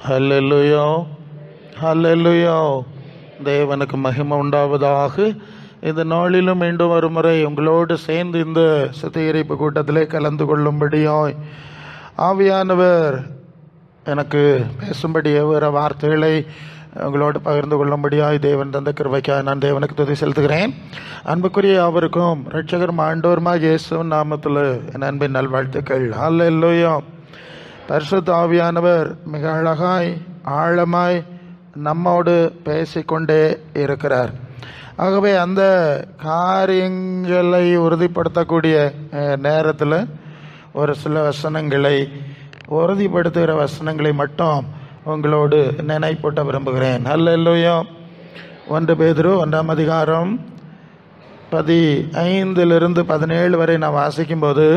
ஹல்லேலூயா, ஹல்லேலூயா. தேவனுக்கு மகிமை உண்டாவதாக. இந்த நாளிலும் மீண்டும் ஒரு முறை உங்களோடு சேர்ந்து இந்த சுத்திகரிப்பு கூட்டத்திலே கலந்து கொள்ளும்படியாய் ஆவியானவர் எனக்கு பேசும்படி வேறு வார்த்தைகளை உங்களோடு பகிர்ந்து கொள்ளும்படியாய் தேவன் தந்த கிருபைக்காக நான் தேவனுக்கு துதி செலுத்துகிறேன். அன்புக்குரிய அவருக்கும் இரட்சகரும் ஆண்டவருமாய் இயேசுவின் நாமத்தில் என் அன்பின் நல்வாழ்த்துக்கள். ஹல்லேலூயா. பரிசுத்த ஆவியானவர் மிக அழகாய் ஆழமாய் நம்மோடு பேசிக்கொண்டே இருக்கிறார். ஆகவே அந்த காரியங்களை உறுதிப்படுத்தக்கூடிய நேரத்தில் ஒரு சில வசனங்களை, உறுதிப்படுத்துகிற வசனங்களை மட்டும் உங்களோடு நினைப்பூட்ட விரும்புகிறேன். ஹல்லேலூயா. 1 பேதுரு 1ஆம் அதிகாரம் 15 17 வரை நான் வாசிக்கும்போது,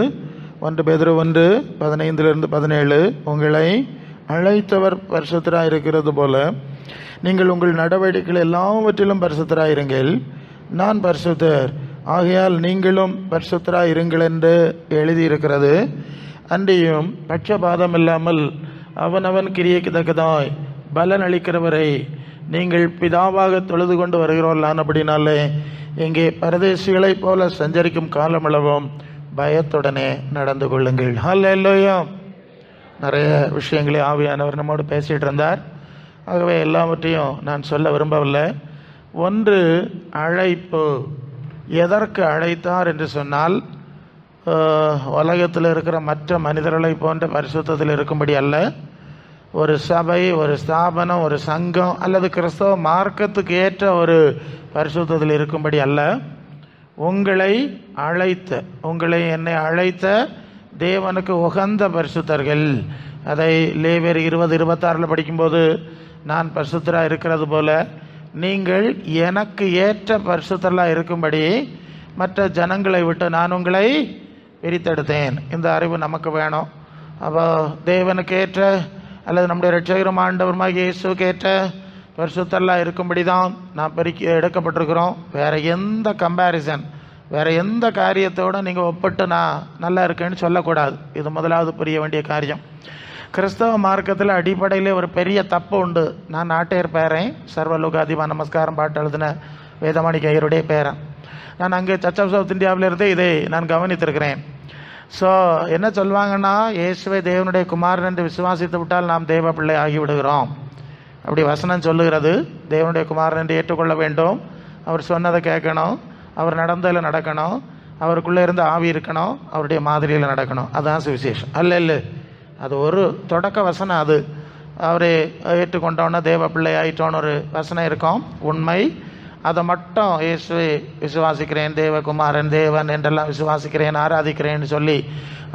1 பேதுரு 1:15-17, உங்களை அழைத்தவர் பரிசுத்தராக இருக்கிறது போல நீங்கள் உங்கள் நடவடிக்கைகள் எல்லாவற்றிலும் பரிசுத்தராக இருங்கள். நான் பரிசுத்தர், ஆகையால் நீங்களும் பரிசுத்தராக இருங்கள் என்று எழுதியிருக்கிறது. அன்றியும் பட்சபாதம் இல்லாமல் அவனவன் கிரியைக்கு தக்கதாய் பலன் அளிக்கிறவரை நீங்கள் பிதாவாக தொழுது கொண்டு வருகிறோம்லான். அப்படின்னாலே இங்கே பரதேசிகளைப் போல சஞ்சரிக்கும் காலமளவும் பயத்துடனே நடந்து கொள்ளுங்கள். ஹல்லேலூயா. நிறைய விஷயங்களை ஆவியானவர் நம்மோடு பேசிகிட்டு இருந்தார். ஆகவே எல்லாவற்றையும் நான் சொல்ல விரும்பவில்லை. ஒன்று, அழைப்பு. எதற்கு அழைத்தார் என்று சொன்னால், உலகத்தில் இருக்கிற மற்ற மனிதர்களை போன்ற பரிசுத்தத்தில் இருக்கும்படி அல்ல. ஒரு சபை, ஒரு ஸ்தாபனம், ஒரு சங்கம் அல்லது கிறிஸ்தவ மார்க்கத்துக்கு ஏற்ற ஒரு பரிசுத்தத்தில் இருக்கும்படி அல்ல. உங்களை அழைத்த, உங்களை என்னை அழைத்த தேவனுக்கு உகந்த பரிசுத்தர்கள். அதை லேவியர் 20:26 படிக்கும்போது, நான் பரிசுத்தராக இருக்கிறது போல நீங்கள் எனக்கு ஏற்ற பரிசுத்தராக இருக்கும்படி மற்ற ஜனங்களை விட்டு நான் உங்களை பிரித்தெடுத்தேன். இந்த அறிவு நமக்கு வேணும். அப்போ தேவனுக்கு ஏற்ற அல்லது நம்முடைய இரட்சகரும் ஆண்டவருமாகிய இயேசுவுக்கு ஏற்ற பரிசுத்தராக இருக்கும்படி தான் நான் எடுக்கப்பட்டிருக்கிறோம். வேறு எந்த கம்பேரிசன், வேறு எந்த காரியத்தோடு நீங்கள் ஒப்பிட்டு நான் நல்லா இருக்கேன்னு சொல்லக்கூடாது. இது முதலாவது புரிய வேண்டிய காரியம். கிறிஸ்தவ மார்க்கத்தில் அடிப்படையில் ஒரு பெரிய தப்பு உண்டு. நான் நாட்டையர் பேரன், சர்வலோகாதிபா நமஸ்காரம் பாட்டு எழுதின வேதமாணிக்க ஐயருடைய பேரன். நான் அங்கே சர்ச் ஆஃப் சவுத் இந்தியாவிலிருந்தே இதை நான் கவனித்திருக்கிறேன். ஸோ என்ன சொல்லுவாங்கன்னா, இயேசுவை தேவனுடைய குமாரன் என்று விசுவாசித்து விட்டால் நாம் தேவ பிள்ளை ஆகிவிடுகிறோம். அப்படி வசனம் சொல்லுகிறது. தேவனுடைய குமாரன் என்று ஏற்றுக்கொள்ள வேண்டும், அவர் சொன்னதை கேட்கணும், அவர் நடந்ததில் நடக்கணும், அவருக்குள்ளே இருந்து ஆவி இருக்கணும், அவருடைய மாதிரியில் நடக்கணும். அதுதான் சுவிசேஷம். அல்ல, அது ஒரு தொடக்க வசனம். அது அவரை ஏற்றுக்கொண்டோன்னு தேவ பிள்ளை ஆயிட்டோன்னு ஒரு வசனம் இருக்கும், உண்மை. அதை மட்டும் இயேசுவை விசுவாசிக்கிறேன், தேவகுமாரன், தேவன் என்றெல்லாம் விசுவாசிக்கிறேன், ஆராதிக்கிறேன்னு சொல்லி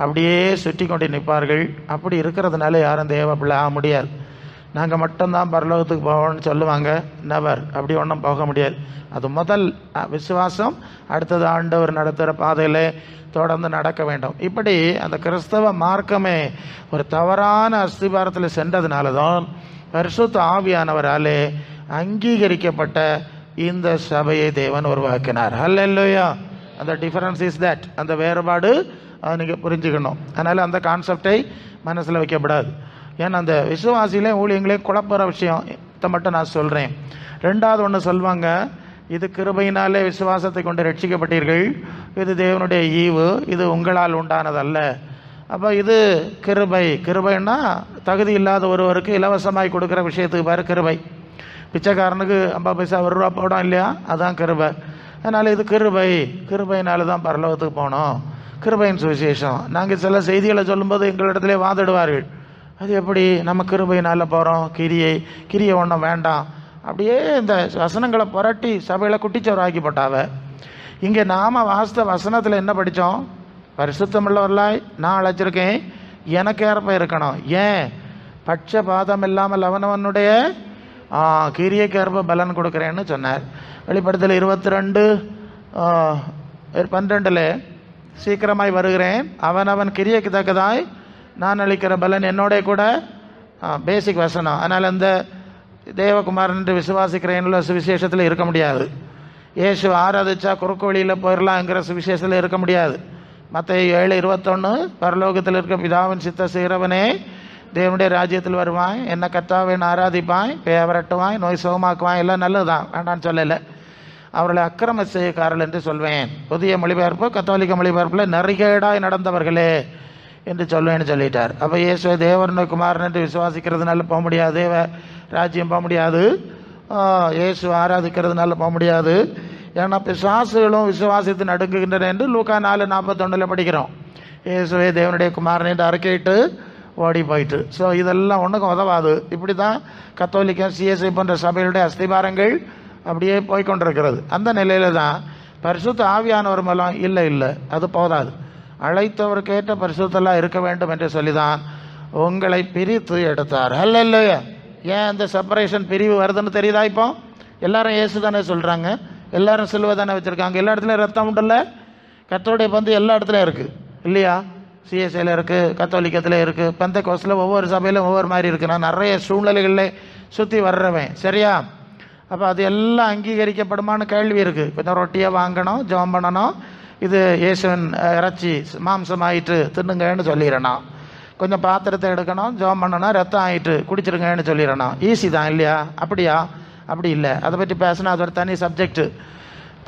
அப்படியே சுற்றி கொண்டு நிற்பார்கள். அப்படி இருக்கிறதுனால யாரும் தேவ பிள்ளை ஆக முடியாது. நாங்கள் மட்டும்தான் பரலோகத்துக்கு போவோம்னு சொல்லுவாங்க. நெவர், அப்படி ஒன்றும் போக முடியாது. அது முதல் விசுவாசம். அடுத்தது ஆண்டவர் நடத்துகிற பாதையில் தொடர்ந்து நடக்க வேண்டும். இப்படி அந்த கிறிஸ்தவ மார்க்கமே ஒரு தவறான அஸ்திபாரத்தில் சென்றதுனால தான் பரிசுத்த ஆவியானவராலே அங்கீகரிக்கப்பட்ட இந்த சபையை தேவன் உருவாக்கினார். ஹல்லேலூயா. அந்த டிஃபரன்ஸ் இஸ் தட், அந்த வேறுபாடு அதை நீங்கள் புரிஞ்சுக்கணும். அதனால் அந்த கான்செப்டை மனசில் வைக்கப்படாது. ஏன்னா அந்த விசுவாசியிலே ஊழியங்களையும் குழப்புற விஷயம் இதை மட்டும் நான் சொல்கிறேன். ரெண்டாவது ஒன்று சொல்லுவாங்க, இது கிருபையினாலே விசுவாசத்தை கொண்டு ரட்சிக்கப்பட்டீர்கள், இது தேவனுடைய ஈவு, இது உங்களால் உண்டானதல்ல. அப்போ இது கிருபை. கிருபைன்னா தகுதி இல்லாத ஒருவருக்கு இலவசமாய் கொடுக்குற விஷயத்துக்கு பேர் கிருபை. பிச்சைக்காரனுக்கு 50 பைசா 1 ரூபா போடும் இல்லையா, அதுதான் கிருபை. அதனால் இது கிருபை. கிருபையினால தான் பரலோகத்துக்கு போனோம், கிருபையின் சுவிசேஷம். நாங்கள் சில செய்திகளை சொல்லும்போது எங்களிடத்திலே வாதிடுவார்கள், அது எப்படி நம்ம கிருபையினால் போகிறோம், கிரியை ஒன்றும் வேண்டாம். அப்படியே இந்த வசனங்களை புரட்டி சபையில் குட்டிச்சோறு ஆக்கி போட்டாவ. இங்கே நாம் வாஸ்த வசனத்தில் என்ன படித்தோம்? பரிசுத்தமுள்ளவர்களாய் நான் அழைச்சிருக்கேன், எனக்கு ஏற்ப இருக்கணும். ஏன்? பட்சபாதம் இல்லாமல் அவனவனுடைய கிரியைக்கு ஏற்ப பலன் கொடுக்குறேன்னு சொன்னார். வெளிப்படுத்தல் 22:12 சீக்கிரமாய் வருகிறேன், அவனவன் கிரியைக்கு தக்கதாய் நான் அளிக்கிற பலன் என்னோட கூட. பேசிக் வசனம். அதனால் அந்த தேவகுமாரன் என்று விசுவாசிக்கிறேன்ல சுவிசேஷத்தில் இருக்க முடியாது. இயேசு ஆராதிச்சா குறுக்கு வழியில் போயிடலாங்கிற சுவிசேஷத்தில் இருக்க முடியாது. மத்தேயு 7:21 பரலோகத்தில் இருக்க பிதாவின் சித்த செய்கிறவனே தேவனுடைய ராஜ்யத்தில் வருவான், என்ன கர்த்தாவின் ஆராதிப்பான், பேவரட்டுவான், நோய் சுகமாக்குவான், எல்லாம் நல்லது தான், வேண்டான்னு சொல்லலை. அவர்களை அக்கிரம செய்யக்காரர்கள் என்று சொல்வேன். புதிய மொழிபெயர்ப்பு கத்தோலிக்க மொழிபெயர்ப்பில் நெறிகேடாய் நடந்தவர்களே என்று சொல்வேன்னு சொல்லிட்டார். அப்போ இயேசுவை தேவனுடைய குமாரன் என்று விசுவாசிக்கிறதுனால போக முடியாது, தேவ ராஜ்யம் போக முடியாது, இயேசு ஆராதிக்கிறதுனால போக முடியாது. ஏன்னா பிசாசுகளும் விசுவாசித்து நடுங்குகின்றன என்று லூக்கா 4:41 படிக்கிறோம். இயேசுவே தேவனுடைய குமாரன் என்று அறிக்கையிட்டு ஓடி போயிட்டு. ஸோ இதெல்லாம் ஒன்றுக்கும் உதவாது. இப்படி தான் கத்தோலிக்க சிஎஸ்ஐ போன்ற சபைகளுடைய அஸ்திபாரங்கள் அப்படியே போய்கொண்டிருக்கிறது. அந்த நிலையில தான் பரிசுத்த ஆவியானவர் மூலம் இல்லை அது போதாது, அழைத்தவருக்கேற்ற பரிசுத்தெல்லாம் இருக்க வேண்டும் என்று சொல்லிதான் உங்களை பிரித்து எடுத்தார். அல்லேலூயா. ஏன் அந்த செப்பரேஷன் பிரிவு வருதுன்னு தெரியுதா? இப்போ எல்லாரும் இயேசு தானே சொல்கிறாங்க, எல்லாரும் சிலுவை தானே வச்சுருக்காங்க, எல்லா இடத்துலையும் ரத்தம் உண்டுல்ல, கர்த்தருடைய பந்து எல்லா இடத்துலையும் இருக்குது இல்லையா? சிஎஸ்ஐயில் இருக்குது, கத்தோலிக்கத்தில் இருக்குது, பெந்தெகோஸ்தில் ஒவ்வொரு சபையிலும் ஒவ்வொரு மாதிரி இருக்குது. நான் நிறைய சூழ்நிலைகளில் சுற்றி வர்றவன், சரியா? அப்போ அது எல்லாம் அங்கீகரிக்கப்படுமான்னு கேள்வி இருக்குது. கொஞ்சம் ரொட்டியை வாங்கணும், ஜெபம் பண்ணணும், இது இயேசுவின் இறைச்சி மாம்சம் ஆயிட்டு தின்னுங்கன்னு சொல்லிடணும். கொஞ்சம் பாத்திரத்தை எடுக்கணும், ஜெபம் பண்ணணும், ரத்தம் ஆயிட்டு குடிச்சிருங்கன்னு சொல்லிடணும். ஈஸி தான் இல்லையா? அப்படியா? அப்படி இல்லை. அதை பற்றி பேசினா அது ஒரு தனி சப்ஜெக்டு.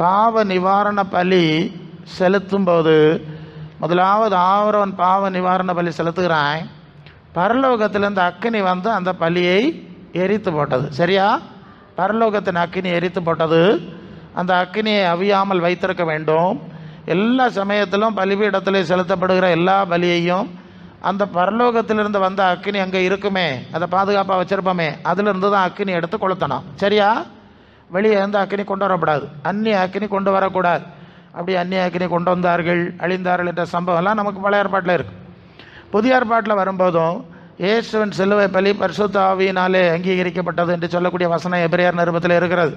பாவ நிவாரண பலி செலுத்தும் போது முதலாவது ஆவரவன் பாவ நிவாரண பலி செலுத்துகிறான். பரலோகத்திலிருந்து அக்கினி வந்து அந்த பலியை எரித்து போட்டது, சரியா? பரலோகத்தின் அக்கினி எரித்து போட்டது. அந்த அக்கினியை அவியாமல் வைத்திருக்க வேண்டும். எல்லா சமயத்திலும் பலிபீடத்திலே செலுத்தப்படுகிற எல்லா பலியையும் அந்த பரலோகத்திலிருந்து வந்த அக்கினி அங்கே இருக்குமே, அதை பாதுகாப்பாக வச்சிருப்போமே, அதிலிருந்து தான் அக்கினி எடுத்து கொளுத்தணும், சரியா? வெளியே இருந்து அக்கினி கொண்டு வரக்கூடாது, அந்நிய அக்கினி கொண்டு வரக்கூடாது. அப்படி அந்நிய அக்கினி கொண்டு வந்தார்கள், அழிந்தார்கள் என்ற சம்பவம்லாம் நமக்கு பழைய ஏற்பாட்டில் இருக்குது. புதிய ஏற்பாட்டில் வரும்போதும் இயேசுவின் சிலுவை பலி பரிசுத்த ஆவியினாலே அங்கீகரிக்கப்பட்டது என்று சொல்லக்கூடிய வசனம் எபிரேயர் நிருபத்தில் இருக்கிறது.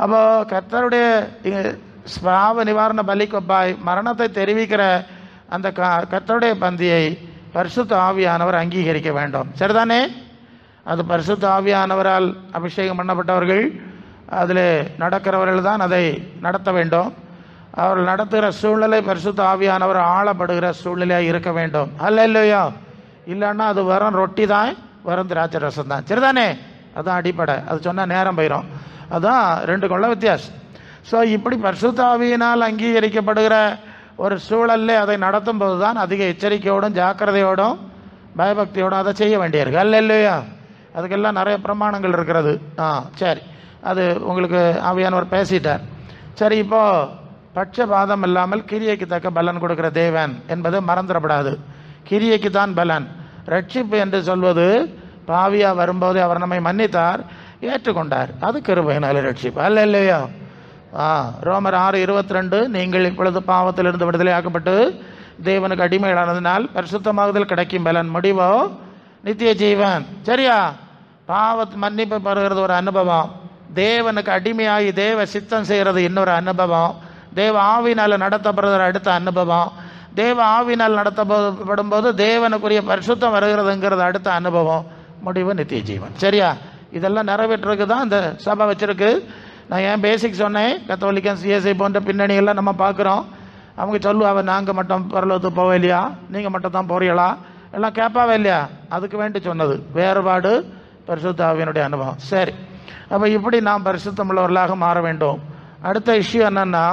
அப்போ கர்த்தருடைய பாவ நிவாரண பலிக்கொப்பாய் மரணத்தை தெரிவிக்கிற அந்த கர்த்தருடைய பந்தியை பரிசுத்த ஆவியானவர் அங்கீகரிக்க வேண்டும், சரிதானே? அது பரிசுத்த ஆவியானவரால் அபிஷேகம் பண்ணப்பட்டவர்கள், அதில் நடக்கிறவர்கள் தான் அதை நடத்த வேண்டும். அவர்கள் நடத்துகிற சூழ்நிலை பரிசுத்த ஆவியானவர் ஆளப்படுகிற சூழ்நிலையாக இருக்க வேண்டும். அல்லேலூயா. இல்லைன்னா அது வரும் ரொட்டி தான், வரும் திராட்சை ரசம் தான், சரிதானே? அதுதான் அடிப்படை. அது சொன்னால் நேரம் போயிடும். அதுதான் ரெண்டு கொள்ள வித்தியாசம். ஸோ இப்படி பரிசுத்த ஆவியினால் அங்கீகரிக்கப்படுகிற ஒரு சூழல்ல அதை நடத்தும் போது தான் அதிக எச்சரிக்கையோடும் ஜாக்கிரதையோடும் பயபக்தியோடும் அதை செய்ய வேண்டியிருக்கு. அல்லேலூயா. அதுக்கெல்லாம் நிறைய பிரமாணங்கள் இருக்கிறது. சரி, அது உங்களுக்கு ஆவியானவர் பேசிட்டார். சரி, இப்போது பட்சபாதம் இல்லாமல் கிரியைக்கு தக்க பலன் கொடுக்கிற தேவன் என்பது மறந்துடப்படாது. கிரியைக்கு தான் பலன். ரட்சிப்பு என்று சொல்வது பாவியாக வரும்போது அவர் நம்மை மன்னித்தார், ஏற்றுக்கொண்டார், அது கிருபையினால ரட்சிப்பு. அல்லேலூயா. ரோமர் 6:22 நீங்கள் இப்பொழுது பாவத்திலிருந்து விடுதலை ஆக்கப்பட்டு தேவனுக்கு அடிமையானதினால் பரிசுத்தமாகுதல் கிடைக்கும் பலன், முடிவோ நித்திய ஜீவன், சரியா? பாவத்து மன்னிப்பு பெறுகிறது ஒரு அனுபவம், தேவனுக்கு அடிமையாகி தேவ சித்தம் செய்கிறது இன்னொரு அனுபவம், தேவ ஆவினால் நடத்தப்படுகிற அடுத்த அனுபவம், தேவ ஆவினால் நடத்தப்படும் போது தேவனுக்குரிய பரிசுத்தம் வருகிறதுங்கிறது அடுத்த அனுபவம், முடிவு நித்திய ஜீவன், சரியா? இதெல்லாம் நிறைவேற்றுறதுக்கு தான் இந்த சபை வச்சிருக்கு. நான் ஏன் பேசிக் சொன்னேன், கத்தோலிக்கன் சிஎஸ்ஐ போன்ற பின்னணிகள்லாம் நம்ம பார்க்குறோம். அவங்க சொல்லுவாங்க, நாங்கள் மட்டும் பரலோகத்துக்கு போவே இல்லையா, நீங்கள் மட்டும் தான் போறீங்களா, எல்லாம் கேட்பாவே இல்லையா? அதுக்கு வேண்டி சொன்னது வேறுபாடு பரிசுத்த ஆவியினுடைய அனுபவம். சரி, அப்போ இப்படி நாம் பரிசுத்தம் உள்ளவர்களாக மாற வேண்டும். அடுத்த இஷ்யூ என்னன்னா,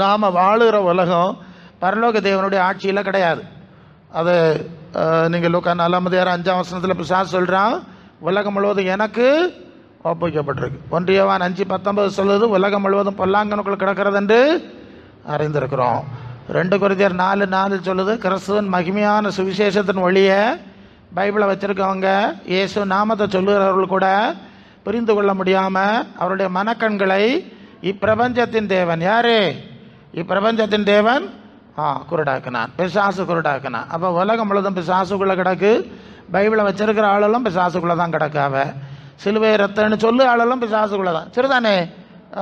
நாம் வாழுகிற உலகம் பரலோக தேவனுடைய ஆட்சியில் கிடையாது. அது நீங்கள் லூக்கா 4:5 பிசாசு சொல்கிறான், உலகம் முழுவதும் எனக்கு ஒப்புவிக்கப்பட்டிருக்கு. 1 யோவான் 5:19 சொல்லுது, உலகம் முழுவதும் பொல்லாங்கனுக்குள் கிடக்கிறது என்று அறிந்திருக்கிறோம். 2 கொரிந்தியர் 4:4 சொல்லுது, கிறிஸ்துவின் மகிமையான சுவிசேஷத்தின் ஒளியை பைபிளை வச்சிருக்கவங்க இயேசு நாமத்தை சொல்லுகிறவர்கள் கூட புரிந்து கொள்ள முடியாமல் அவருடைய மனக்கண்களை இப்பிரபஞ்சத்தின் தேவன், யாரு? இப்பிரபஞ்சத்தின் தேவன் குருடாக்கினான், பிசாசு குருடாக்கினான். அப்போ உலகம் முழுவதும் பிசாசுக்குள்ளே கிடக்கு. பைபிளை வச்சிருக்கிற ஆளெல்லாம் பிசாசுக்குள்ளே தான் கிடக்காவ. சிலுவை ரத்தன்னு சொல்லு ஆளெல்லாம் பிசாசுக்குள்ளே தான், சரிதானே?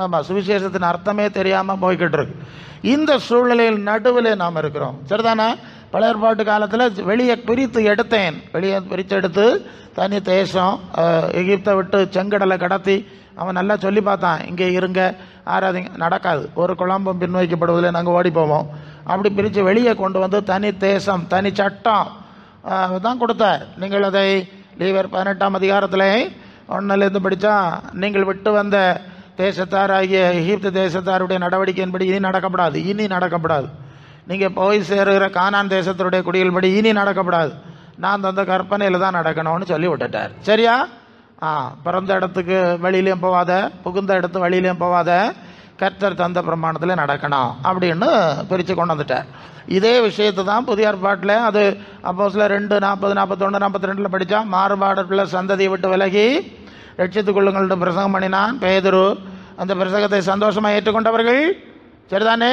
ஆமாம், சுவிசேஷத்தின் அர்த்தமே தெரியாமல் போய்கிட்டு இருக்கு. இந்த சூழ்நிலையில் நடுவில் நாம் இருக்கிறோம், சரிதானே? பழைய ஏற்பாட்டு காலத்தில் வெளியே பிரித்து எடுத்தேன், வெளியே பிரித்து எடுத்து தனி தேசம் எகிப்தை விட்டு செங்கடலை கடத்தி அவன் நல்லா சொல்லி பார்த்தான், இங்கே இருங்க ஆராதிங்க, நடக்காது, ஒரு குழம்பும் பின்வைக்கப்படுவதில் நாங்கள் ஓடி போவோம். அப்படி பிரித்து வெளியே கொண்டு வந்து தனி தேசம், தனி சட்டம், தான் கொடுத்தார். நீங்கள் அதை லீவர் 18ஆம் அதிகாரத்தில் 1 படித்தா, நீங்கள் விட்டு வந்த தேசத்தார் ஆகிய எகிப்து தேசத்தாருடைய நடவடிக்கையின்படி இனி நடக்கப்படாது. நீங்கள் போய் சேருகிற கானான் தேசத்தினுடைய குடிகள்படி இனி நடக்கப்படாது. நான் தந்த கற்பனையில் தான் நடக்கணும்னு சொல்லி விட்டுட்டார். சரியா? பிறந்த இடத்துக்கு வெளியிலையும் போவாத, புகுந்த இடத்து வழியிலையும் போவாத, கர்த்தர் தந்த பிரமாணத்தில் நடக்கணும் அப்படின்னு பிரித்து கொண்டு வந்துட்டார். இதே விஷயத்தை தான் புதிய ஏற்பாட்டில் அது அப்போஸ்தலர் 2 40 41 42 படித்தா, மாறுபாடுள்ள சந்ததியை விட்டு விலகி ரட்சித்துக் கொள்ளுங்கள்னு பிரசங்கம் பண்ணினான் பேதுரு. அந்த பிரசங்கத்தை சந்தோஷமாக ஏற்றுக்கொண்டவர்கள், சரிதானே?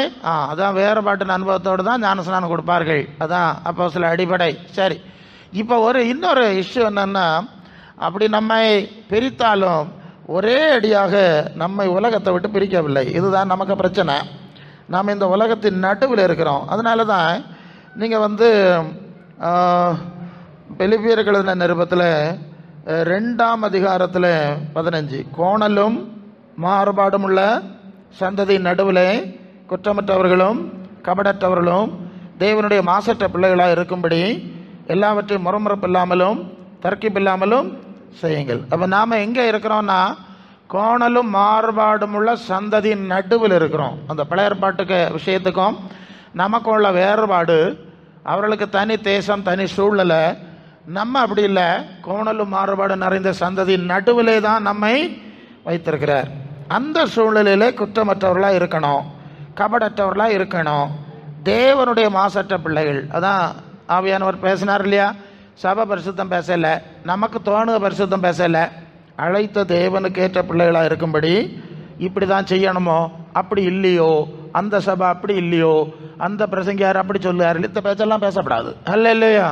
அதான் வேறுபாட்டின் அனுபவத்தோடு தான் ஞானஸ்நானம் கொடுப்பார்கள். அதான் அப்போஸ்தலர் அடிப்படை. சரி, இப்போ இன்னொரு இஷ்யூ என்னன்னா, அப்படி நம்மை பிரித்தாலும் ஒரே அடியாக நம்மை உலகத்தை விட்டு பிரிக்கவில்லை. இதுதான் நமக்கு பிரச்சனை. நாம் இந்த உலகத்தின் நடுவில் இருக்கிறோம். அதனால தான் நீங்கள் பிலிப்பியர்கள் எழுதின நிருபத்தில் 2ஆம் அதிகாரத்தில் 15, கோணலும் மாறுபாடும் உள்ள சந்ததியின் நடுவில் குற்றமற்றவர்களும் கபடற்றவர்களும் தேவனுடைய மாசற்ற பிள்ளைகளாக இருக்கும்படி எல்லாவற்றையும் முறமுறப்பில்லாமலும் தர்க்கிப்பில்லாமலும் செய்யுங்கள். அப்போ நாம் எங்கே இருக்கிறோம்னா, கோணலும் மாறுபாடும் உள்ள சந்ததியின் நடுவில் இருக்கிறோம். அந்த பழைய ஏற்பாட்டுக்கு விஷயத்துக்கும் நமக்கும் உள்ள வேறுபாடு, அவர்களுக்கு தனி தேசம், தனி சூழ்நிலை. நம்ம அப்படி இல்லை, கோணலும் மாறுபாடு நிறைந்த சந்ததியின் நடுவிலே தான் நம்மை வைத்திருக்கிறார். அந்த சூழ்நிலையிலே குற்றமற்றவர்களாக இருக்கணும், கபடற்றவர்களாக இருக்கணும், தேவனுடைய மாசற்ற பிள்ளைகள். அதான் ஆவியானவர் பேசினார் இல்லையா? சபை பரிசுத்தம் பேசல, நமக்கு தோணுக பரிசுத்தம் பேசல, அழைத்த தேவனுக்கு ஏற்ற பிள்ளைகளாக இருக்கும்படி இப்படி தான் செய்யணுமோ, அப்படி இல்லையோ, அந்த சபை அப்படி இல்லையோ, அந்த பிரசங்கியார் அப்படி சொல்லுவார், இந்த பேச்செல்லாம் பேசப்படாது. அல்ல இல்லையா?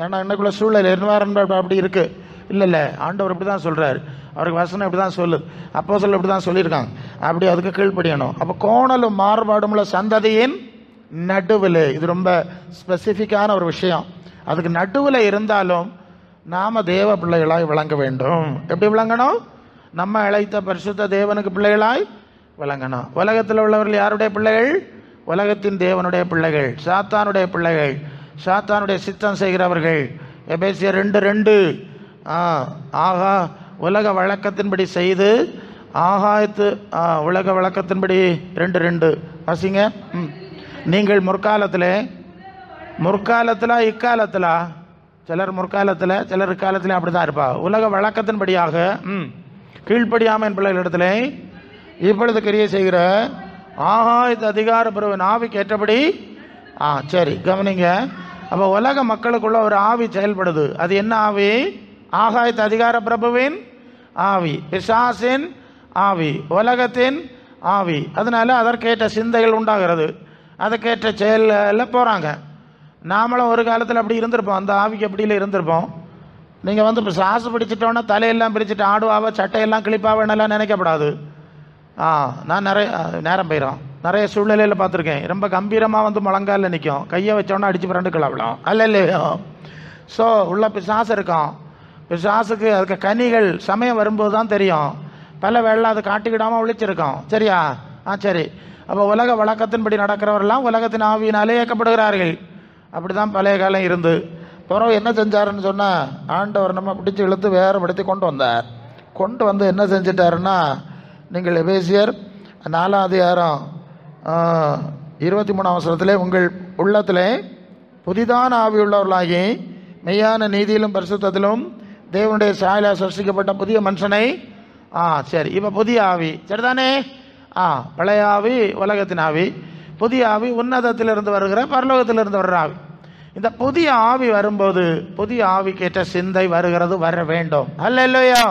ஏன்னா இன்னைக்குள்ள சூழல் என்வாரன்மெண்ட் அப்படி இருக்கு. இல்லை ஆண்டவர் இப்படி தான் சொல்கிறார், அவருக்கு வசனம் இப்படி தான் சொல்லுது, அப்போஸ்தலர் இப்படி தான் சொல்லியிருக்காங்க, அப்படி அதுக்கு கீழ்ப்படியணும். அப்போ கோணலும் மாறுபாடும் உள்ள சந்ததியின் நடுவில், இது ரொம்ப ஸ்பெசிஃபிக்கான ஒரு விஷயம். அதுக்கு நடுவில் இருந்தாலும் நாம் தேவ பிள்ளைகளாய் விளங்க வேண்டும். எப்படி விளங்கணும்? நம்ம அழைத்த பரிசுத்த தேவனுக்கு பிள்ளைகளாய் விளங்கணும். உலகத்தில் உள்ளவர்கள் யாருடைய பிள்ளைகள்? உலகத்தின் தேவனுடைய பிள்ளைகள், சாத்தானுடைய பிள்ளைகள், சாத்தானுடைய சித்தம் செய்கிறவர்கள். எபேசியர் 2:2, ஆகா உலக வழக்கத்தின்படி செய்து ஆகாயத்து உலக வழக்கத்தின்படி 2:2 வாசிங்க. நீங்கள் முற்காலத்தில் இக்காலத்தில், சிலர் முற்காலத்தில் சிலர் இக்காலத்திலே அப்படி தான் இருப்பா. உலக வழக்கத்தின்படியாக கீழ்ப்படியாமல் என் பிள்ளைகளிடத்தில் இப்பொழுது கிரியை செய்கிற ஆகாயத்து அதிகார பிரிவின் ஆவிக்கு ஏற்றபடி. சரி கவனிங்க. அப்போ உலக மக்களுக்குள்ள ஒரு ஆவி செயல்படுது. அது என்ன ஆவி? ஆகாயத்து அதிகார பிரபுவின் ஆவி, பிசாசின் ஆவி, உலகத்தின் ஆவி. அதனால அதற்கேற்ற சிந்தைகள் உண்டாகிறது, அதுக்கேற்ற செயலில் போகிறாங்க. நாமளும் ஒரு காலத்தில் அப்படி இருந்திருப்போம், அந்த ஆவிக்கு அப்படியில் இருந்திருப்போம். நீங்கள் இப்போ சாசு பிடிச்சிட்டோன்னா தலையெல்லாம் பிரிச்சுட்டு ஆடுவாவ, சட்டையெல்லாம் கிளிப்பாவன்னெல்லாம் நினைக்கப்படாது. நான் நிறைய நேரம் போயிடும், நிறைய சூழ்நிலையில் பார்த்துருக்கேன். ரொம்ப கம்பீரமாக முழங்காலில் நிற்கும், கையை வச்சோன்னா அடித்து பிறண்டு கிளம்பலாம். அல்ல இல்லையோ? ஸோ உள்ள பிசாசு இருக்கும். பிசாசுக்கு அதுக்கு கனிகள் சமயம் வரும்போது தான் தெரியும். பல வேளை அதை காட்டிக்கிடாமல் ஒழிச்சிருக்கோம். சரியா? சரி. அப்போ உலக வழக்கத்தின்படி நடக்கிறவரெல்லாம் உலகத்தின் ஆவியினாலே இயக்கப்படுகிறார்கள். அப்படி தான் பழைய காலம் இருந்து பிறகு என்ன செஞ்சாருன்னு சொன்னால், ஆண்டவர் நம்ம பிடிச்சி இழுத்து வேறுபடுத்தி கொண்டு வந்தார். கொண்டு வந்து என்ன செஞ்சிட்டாருன்னா, நீங்கள் எபேசியர் 4ஆம் அதிகாரம் 23ஆம் வசனத்திலே உங்கள் உள்ளத்திலே புதிதான ஆவி உள்ளவர்களாகி மெய்யான நீதியிலும் பரிசுத்தத்திலும் தேவனுடைய சாயலாக சிருஷ்டிக்கப்பட்ட புதிய மனுஷனை. சரி, இப்போ புதிய ஆவி சரிதானே? பழைய ஆவி உலகத்தின் ஆவி, புதிய ஆவி உன்னதத்திலிருந்து வருகிற பரலோகத்திலிருந்து வர்ற ஆவி. இந்த புதிய ஆவி வரும்போது புதிய ஆவிக்கேற்ற சிந்தை வருகிறது, வர வேண்டும். அல்ல இல்லையா?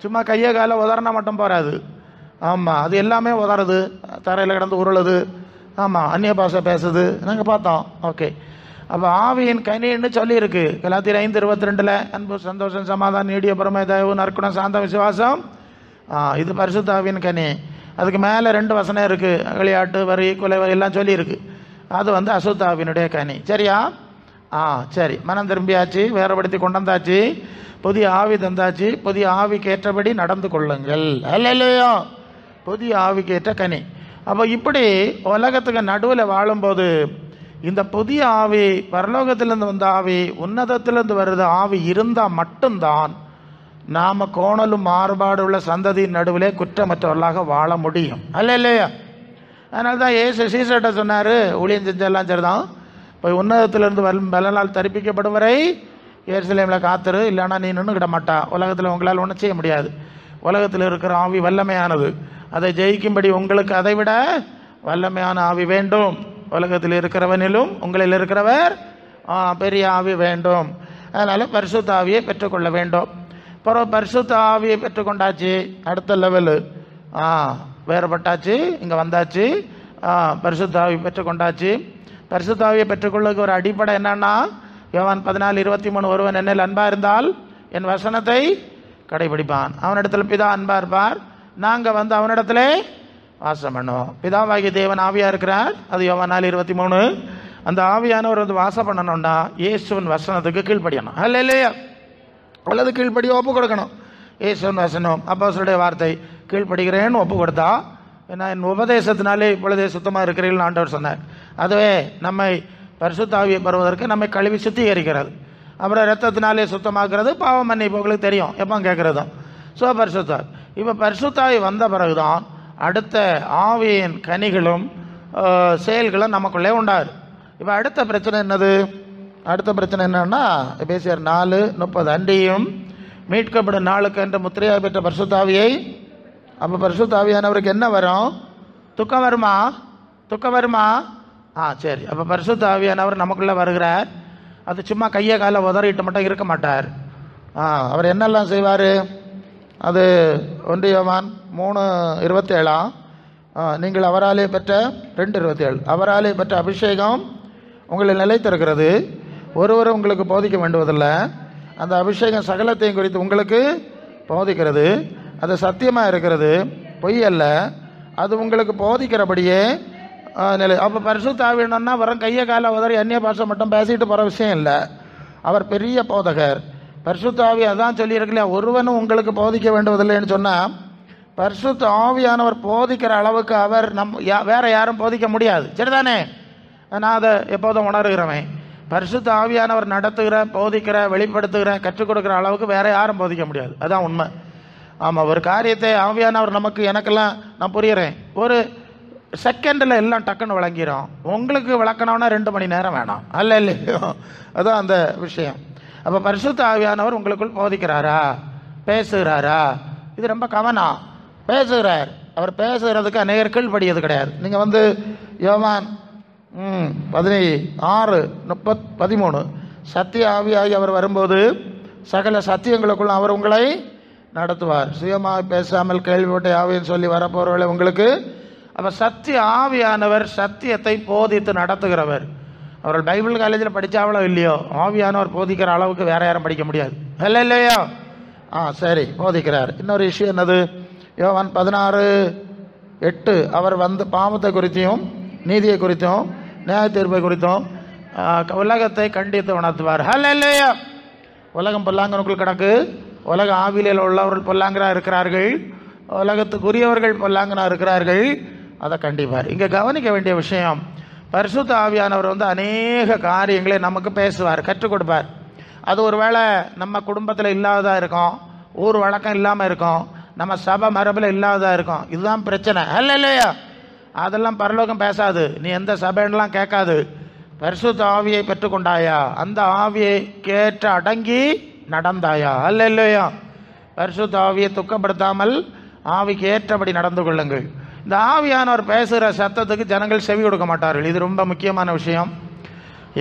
சும்மா கையை காலை உதறினா மட்டும் போகாது. ஆமாம், அது எல்லாமே உதறது, தரையில் கிடந்து உருளுது. ஆமாம், அந்நிய பாஷை பேசுது, நாங்கள் பார்த்தோம். ஓகே, அப்போ ஆவியின் கனின்னு சொல்லியிருக்கு கலாத்தியர் 5:22. அன்பு, சந்தோஷம், சமாதானம், நீடிய பொறுமை, தயவு, நற்குணம், சாந்தம், விசுவாசம். இது பரிசுத்த ஆவியின் கனி. அதுக்கு மேலே 2 வசனம் இருக்குது, விளையாட்டு, வரி, கொலை வரி எல்லாம் சொல்லியிருக்கு. அது அசுத்த ஆவியினுடைய கனி. சரியா? சரி, மனம் திரும்பியாச்சு, வேறுபடுத்தி கொண்டு வந்தாச்சு, புதிய ஆவி தந்தாச்சு, புதிய ஆவிக்கு ஏற்றபடி நடந்து கொள்ளுங்கள். அல்லையோ? புதிய ஆவிக்கு ஏற்ற கனி. அப்போ இப்படி உலகத்துக்கு நடுவில் வாழும்போது இந்த புதிய ஆவி பரலோகத்திலிருந்து வந்த ஆவி, உன்னதத்திலிருந்து வருது ஆவி இருந்தால் மட்டும்தான் நாம் கோணலும் மாறுபாடு உள்ள சந்ததியின் நடுவிலே குற்றமற்றவர்களாக வாழ முடியும். அல்ல இல்லையா? அதனால தான் ஏசு சீசர்கிட்ட சொன்னார், ஊழியம் செஞ்செல்லாம் சரிதான், போய் உன்னதத்திலிருந்து பலனால் தரிப்பிக்கப்படும் வரை எருசலேமில் காத்துரு, இல்லைன்னா நீ நின்றுக்கிட மாட்டா. உலகத்தில் உங்களால் ஒன்றும் செய்ய முடியாது. உலகத்தில் இருக்கிற ஆவி வல்லமையானது, அதை ஜெயிக்கும்படி உங்களுக்கு அதை விட வல்லமையான ஆவி வேண்டும். உலகத்தில் இருக்கிறவனிலும் உங்களில் இருக்கிறவர் பெரிய ஆவி வேண்டும். அதனால் பரிசுத்த ஆவியை பெற்றுக்கொள்ள வேண்டும். அப்புறம் பரிசுத்த ஆவியை பெற்றுக்கொண்டாச்சு, அடுத்த லெவலு வேறுபட்டாச்சு, இங்கே வந்தாச்சு, பரிசுத்த ஆவி பெற்றுக்கொண்டாச்சு. பரிசுத்த ஆவியை பெற்றுக்கொள்ளுக்கு ஒரு அடிப்படை என்னன்னா, யோவான் 14:23, ஒருவன் என்னில் அன்பா இருந்தால் என் வசனத்தை கடைபிடிப்பான், அவனிடத்தில் பிதா அன்பா இருப்பார், நாங்கள் வந்து அவனிடத்துல வாசம் பண்ணுவோம். பிதாவாகிய தேவன் ஆவியா இருக்கிறார், அது யோவான் 4:23. அந்த ஆவியானவர் வந்து வாசம் பண்ணணும்னா இயேசுவின் வசனத்துக்கு கீழ்ப்படியணும். அல்ல இல்லையா? அல்லது கீழ்ப்படி ஒப்பு கொடுக்கணும். இயேசுவின் வசனம், அப்போஸ்தலருடைய வார்த்தை, கீழ்ப்படுகிறேன்னு ஒப்பு கொடுத்தா, ஏன்னா என் உபதேசத்தினாலே இப்பொழுதே சுத்தமாக இருக்கிறீர்கள் ஆண்டவர் சொன்னார். அதுவே நம்மை பரிசுத்த ஆவியை பெறுவதற்கு நம்மை கழுவி சுத்திகரிக்கிறது. அப்புறம் ரத்தத்தினாலே சுத்தமாக்குறது, பாவம் மன்னிப்பு உங்களுக்கு தெரியும், எப்போ கேட்குறதும். ஸோ பரிசுத்த இப்போ பரிசுத்த ஆவி வந்த பிறகுதான் அடுத்த ஆவியின் கனிகளும் செயல்களும் நமக்குள்ளே உண்டாரு. இப்போ அடுத்த பிரச்சனை என்னது? அடுத்த பிரச்சனை என்னன்னா, எபேசியர் 4:30, அன்றியும் மீட்கப்படும் நாளுக்கு என்று முத்திரையாக பெற்ற பரிசுத்த ஆவியை. அப்போ பரிசுத்த ஆவியானவருக்கு என்ன வரும்? துக்கம் வருமா? துக்கம் வருமா? சரி. அப்போ பரிசுத்த ஆவியானவர் நமக்குள்ளே வருகிறார். அது சும்மா கையை காலை உதறிட்டு மட்டும் இருக்க மாட்டார். அவர் என்னெல்லாம் செய்வார்? அது 1 யோவான் 3:27, நீங்கள் அவராலே பெற்ற 2:27, அவராலே பெற்ற அபிஷேகம் உங்களில் நிலைத்திருக்கிறது, ஒருவரும் உங்களுக்கு போதிக்க வேண்டுவதில்லை, அந்த அபிஷேகம் சகலத்தையும் குறித்து உங்களுக்கு போதிக்கிறது, அது சத்தியமாக இருக்கிறது, பொய் அல்ல, அது உங்களுக்கு போதிக்கிறபடியே நிலை. அப்போ பரிசுத்த ஆவியன்னா வரும் கையை காலை உதறி அந்நிய பாஷை மட்டும் பேசிட்டு போகிற விஷயம் இல்லை. அவர் பெரிய போதகர். பரிசுத்த ஆவி அதான் சொல்லியிருக்கலையா, ஒருவனும் உங்களுக்கு போதிக்க வேண்டுவதில்லைன்னு சொன்னால், பரிசுத்த ஆவியானவர் போதிக்கிற அளவுக்கு அவர் வேற யாரும் போதிக்க முடியாது. சரிதானே? நான் அதை எப்போதும் உணர்கிறவன். பரிசுத்த ஆவியானவர் நடத்துகிற, போதிக்கிற, வெளிப்படுத்துகிற, கற்றுக் கொடுக்குற அளவுக்கு வேற யாரும் போதிக்க முடியாது. அதான் உண்மை. ஆமாம், ஒரு காரியத்தை ஆவியானவர் நமக்கு, எனக்கெல்லாம் நான் புரியுறேன், ஒரு செகண்டில் எல்லாம் டக்குன்னு விளங்கிறோம். உங்களுக்கு விளக்கணும்னா 2 மணி நேரம் வேணாம். அல்ல இல்லையோ? அதுதான் அந்த விஷயம். அப்போ பரிசுத்த ஆவியானவர் உங்களுக்குள் போதிக்கிறாரா, பேசுகிறாரா? இது ரொம்ப கவனம். பேசுகிறார். அவர் பேசுகிறதுக்கு அநேகர் கீழ்ப்படியது கிடையாது. நீங்கள் வந்து யோவான் 16:13, சத்திய ஆவியாகி அவர் வரும்போது சகல சத்தியங்களுக்குள்ள அவர் உங்களை நடத்துவார், சுயமாக பேசாமல் கேள்விப்பட்ட ஆவின்னு சொல்லி வரப்போறவர்களை உங்களுக்கு. அப்போ சத்திய ஆவியானவர் சத்தியத்தை போதித்து நடத்துகிறவர். அவர்கள் பைபிள் காலேஜில் படித்தாவளோ இல்லையோ, ஆவியானவர் போதிக்கிற அளவுக்கு வேற யாரும் படிக்க முடியாது. இல்லை இல்லையோ? சரி, போதிக்கிறார். இன்னொரு விஷயம் என்னது? யோவான் 16:8, அவர் வந்து பாவத்தை குறித்தும் நீதியை குறித்தும் நியாய தீர்ப்பை குறித்தும் உலகத்தை கண்டித்து உணர்த்துவார். அல்ல இல்லையா? உலகம் பொல்லாங்கனுக்குள் கிடக்கு. உலக ஆவியில் உள்ளவர்கள் பொல்லாங்கனா இருக்கிறார்கள், உலகத்துக்குரியவர்கள் பொல்லாங்கனா இருக்கிறார்கள். அதை கண்டிப்பார். இங்கே கவனிக்க வேண்டிய விஷயம், பரிசுத்த ஆவியானவர் வந்து அநேக காரியங்களை நமக்கு பேசுவார், கற்றுக் கொடுப்பார். அது ஒரு வேளை நம்ம குடும்பத்தில் இல்லாததாக இருக்கும், ஊர் வழக்கம் இல்லாமல் இருக்கும், நம்ம சபை மரபில் இல்லாததாக இருக்கும். இதுதான் பிரச்சனை. அல்ல இல்லையா? அதெல்லாம் பரலோகம் பேசாது. நீ எந்த சபைன்னெலாம் கேட்காது. பரிசுத்த ஆவியை பெற்றுக்கொண்டாயா, அந்த ஆவியை கேட்டு அடங்கி நடந்தாயா? அல்ல இல்லையா? பரிசுத்த ஆவியை துக்கப்படுத்தாமல் ஆவிக்கு ஏற்றபடி நடந்து கொள்ளுங்கள். இந்த ஆவியானவர் பேசுகிற சத்தத்துக்கு ஜனங்கள் செவி கொடுக்க மாட்டார்கள். இது ரொம்ப முக்கியமான விஷயம்.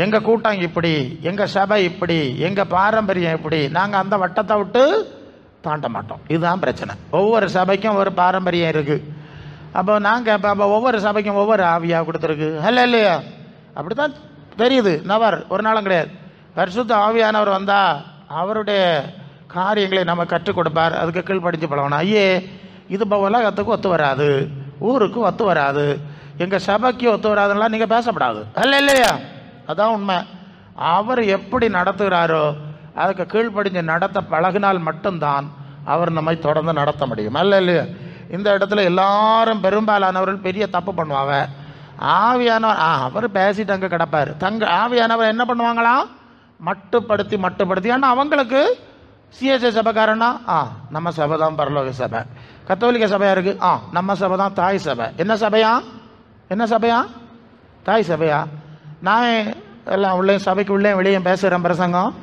எங்கள் கூட்டம் இப்படி, எங்கள் சபை இப்படி, எங்கள் பாரம்பரியம் இப்படி, நாங்கள் அந்த வட்டத்தை விட்டு தாண்ட மாட்டோம். இதுதான் பிரச்சனை. ஒவ்வொரு சபைக்கும் ஒரு பாரம்பரியம் இருக்குது. அப்போ நாங்கள் அப்போ ஒவ்வொரு சபைக்கும் ஒவ்வொரு ஆவியாக கொடுத்துருக்கு. அல்ல இல்லையா? அப்படி தான் தெரியுது. நவர் ஒரு நாளும் கிடையாது. பரிசுத்த ஆவியானவர் வந்தால் அவருடைய காரியங்களை நம்ம கற்றுக் கொடுப்பார். அதுக்கு கீழ்ப்படிஞ்சு பழகணும். ஐயே, இது இப்போ உலகத்துக்கு ஒத்து வராது, ஊருக்கு ஒத்து வராது, எங்கள் சபைக்கு ஒத்து வராதுலாம் நீங்கள் பேசப்படாது. அல்ல இல்லையா? அதான் உண்மை. அவர் எப்படி நடத்துகிறாரோ அதுக்கு கீழ்ப்படிஞ்சு நடத்த பழகினால் மட்டும்தான் அவர் நம்மை தொடர்ந்து நடத்த முடியும். அல்ல இல்லையா? இந்த இடத்துல எல்லாரும் பெரும்பாலானவர்கள் பெரிய தப்பு பண்ணுவாங்க. ஆவியானவர் அவர் பேசிட்டு அங்கே கிடப்பார். ஆவியானவர் என்ன பண்ணுவாங்களாம்? மட்டுப்படுத்தி. ஆனால் அவங்களுக்கு சிஎஸ்ஐ சபைக்காரன்னா நம்ம சபை தான் பரலோக சபை. கத்தோலிக்க சபையாக இருக்குது, நம்ம சபை தான் தாய் சபை. என்ன சபையா? தாய் சபையா? நான் எல்லாம் உள்ளே சபைக்கு உள்ளே வெளியே பேசுகிறேன்,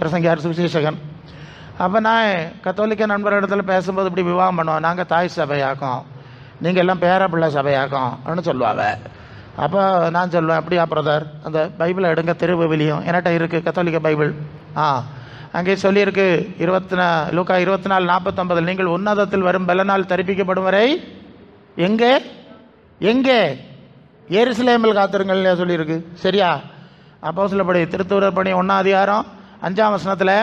பிரசங்கியார் சுவிசேஷகன். அப்போ நான் கத்தோலிக்க நண்பர் இடத்துல பேசும்போது இப்படி விவாகம் பண்ணுவோம், நாங்கள் தாய் சபையாக்கும், நீங்கள் எல்லாம் பேர பிள்ளை சபையாக்கும் அப்படின்னு சொல்லுவாங்க. அப்போ நான் சொல்லுவேன், அப்படியா பிரதர், அந்த பைபிளை எடுங்க, திருவிவிலியம் என்கிட்ட இருக்குது, கத்தோலிக்க பைபிள். அங்கே சொல்லியிருக்கு லூக்கா 24:49, நீங்கள் உன்னதத்தில் வரும் பலனால் தரிப்பிக்கப்படும் வரை எங்கே எருசலேமில் காத்திருங்கள் சொல்லியிருக்கு. சரியா? அப்போஸ்தலப்படி திருத்தூதர் பணி 1ஆம் அதிகாரம் 5ஆம் வசனத்தில்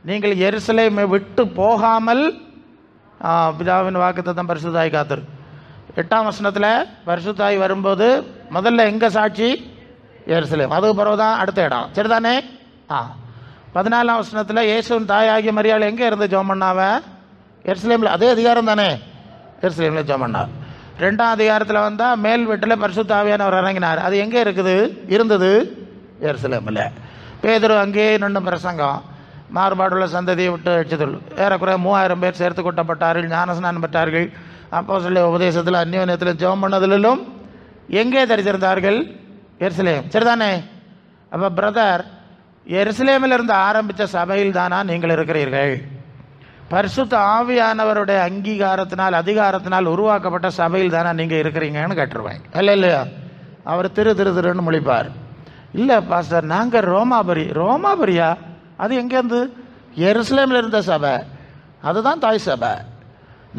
நீங்கள் எருசலேமை விட்டு போகாமல் பிதாவின் வாக்குத்தத்தம் பரிசுத்தாய் காத்திரு. 8ஆம் வசனத்தில் பரிசுத்தாய் வரும்போது முதல்ல எங்கே சாட்சி? எருசலேம். அதுக்கு பிறகு தான் அடுத்த இடம். சரிதானே? 14ஆம் வசனத்தில் இயேசுவின் தாயாகிய மரியாள் எங்கே இருந்து ஜெபம் பண்ணாவ? எருசலேமில். அதே அதிகாரம் தானே, எருசலேமில் ஜெபம் பண்ணார். 2ஆம் அதிகாரத்தில் வந்தால் மேல் வீட்டில் பரிசுத்த ஆவியானவர் இறங்கினார். அது எங்கே இருந்தது? எருசலேமில். பேதுரு அங்கேயே நின்று பிரசங்கம், மாறுபாடுள்ள சந்ததியை விட்டு அழிச்சதுள் ஏறக்குறைய 3000 பேர் சேர்த்து கொட்டப்பட்டார்கள், ஞானஸ்நானம் பெற்றார்கள். அப்போஸ்தலர் உபதேசத்தில் அந்யோன்யத்தில் ஜெபம் பண்ணதிலும் எங்கே தரித்திருந்தார்கள்? எருசலேம். சரிதானே? அப்போ பிரதர், எருசலேமில் இருந்து ஆரம்பித்த சபையில் தானா நீங்கள் இருக்கிறீர்கள்? பரிசுத்த ஆவியானவருடைய அங்கீகாரத்தினால் அதிகாரத்தினால் உருவாக்கப்பட்ட சபையில் தானே நீங்கள் இருக்கிறீங்கன்னு கேட்டுருவேன். இல்லையா? அவர் திருன்னு முழிப்பார். இல்லை பாஸ்டர், நாங்கள் ரோமாபுரியா? அது எங்கேருந்து? எருசலேமில் இருந்த சபை, அதுதான் தாய் சபை.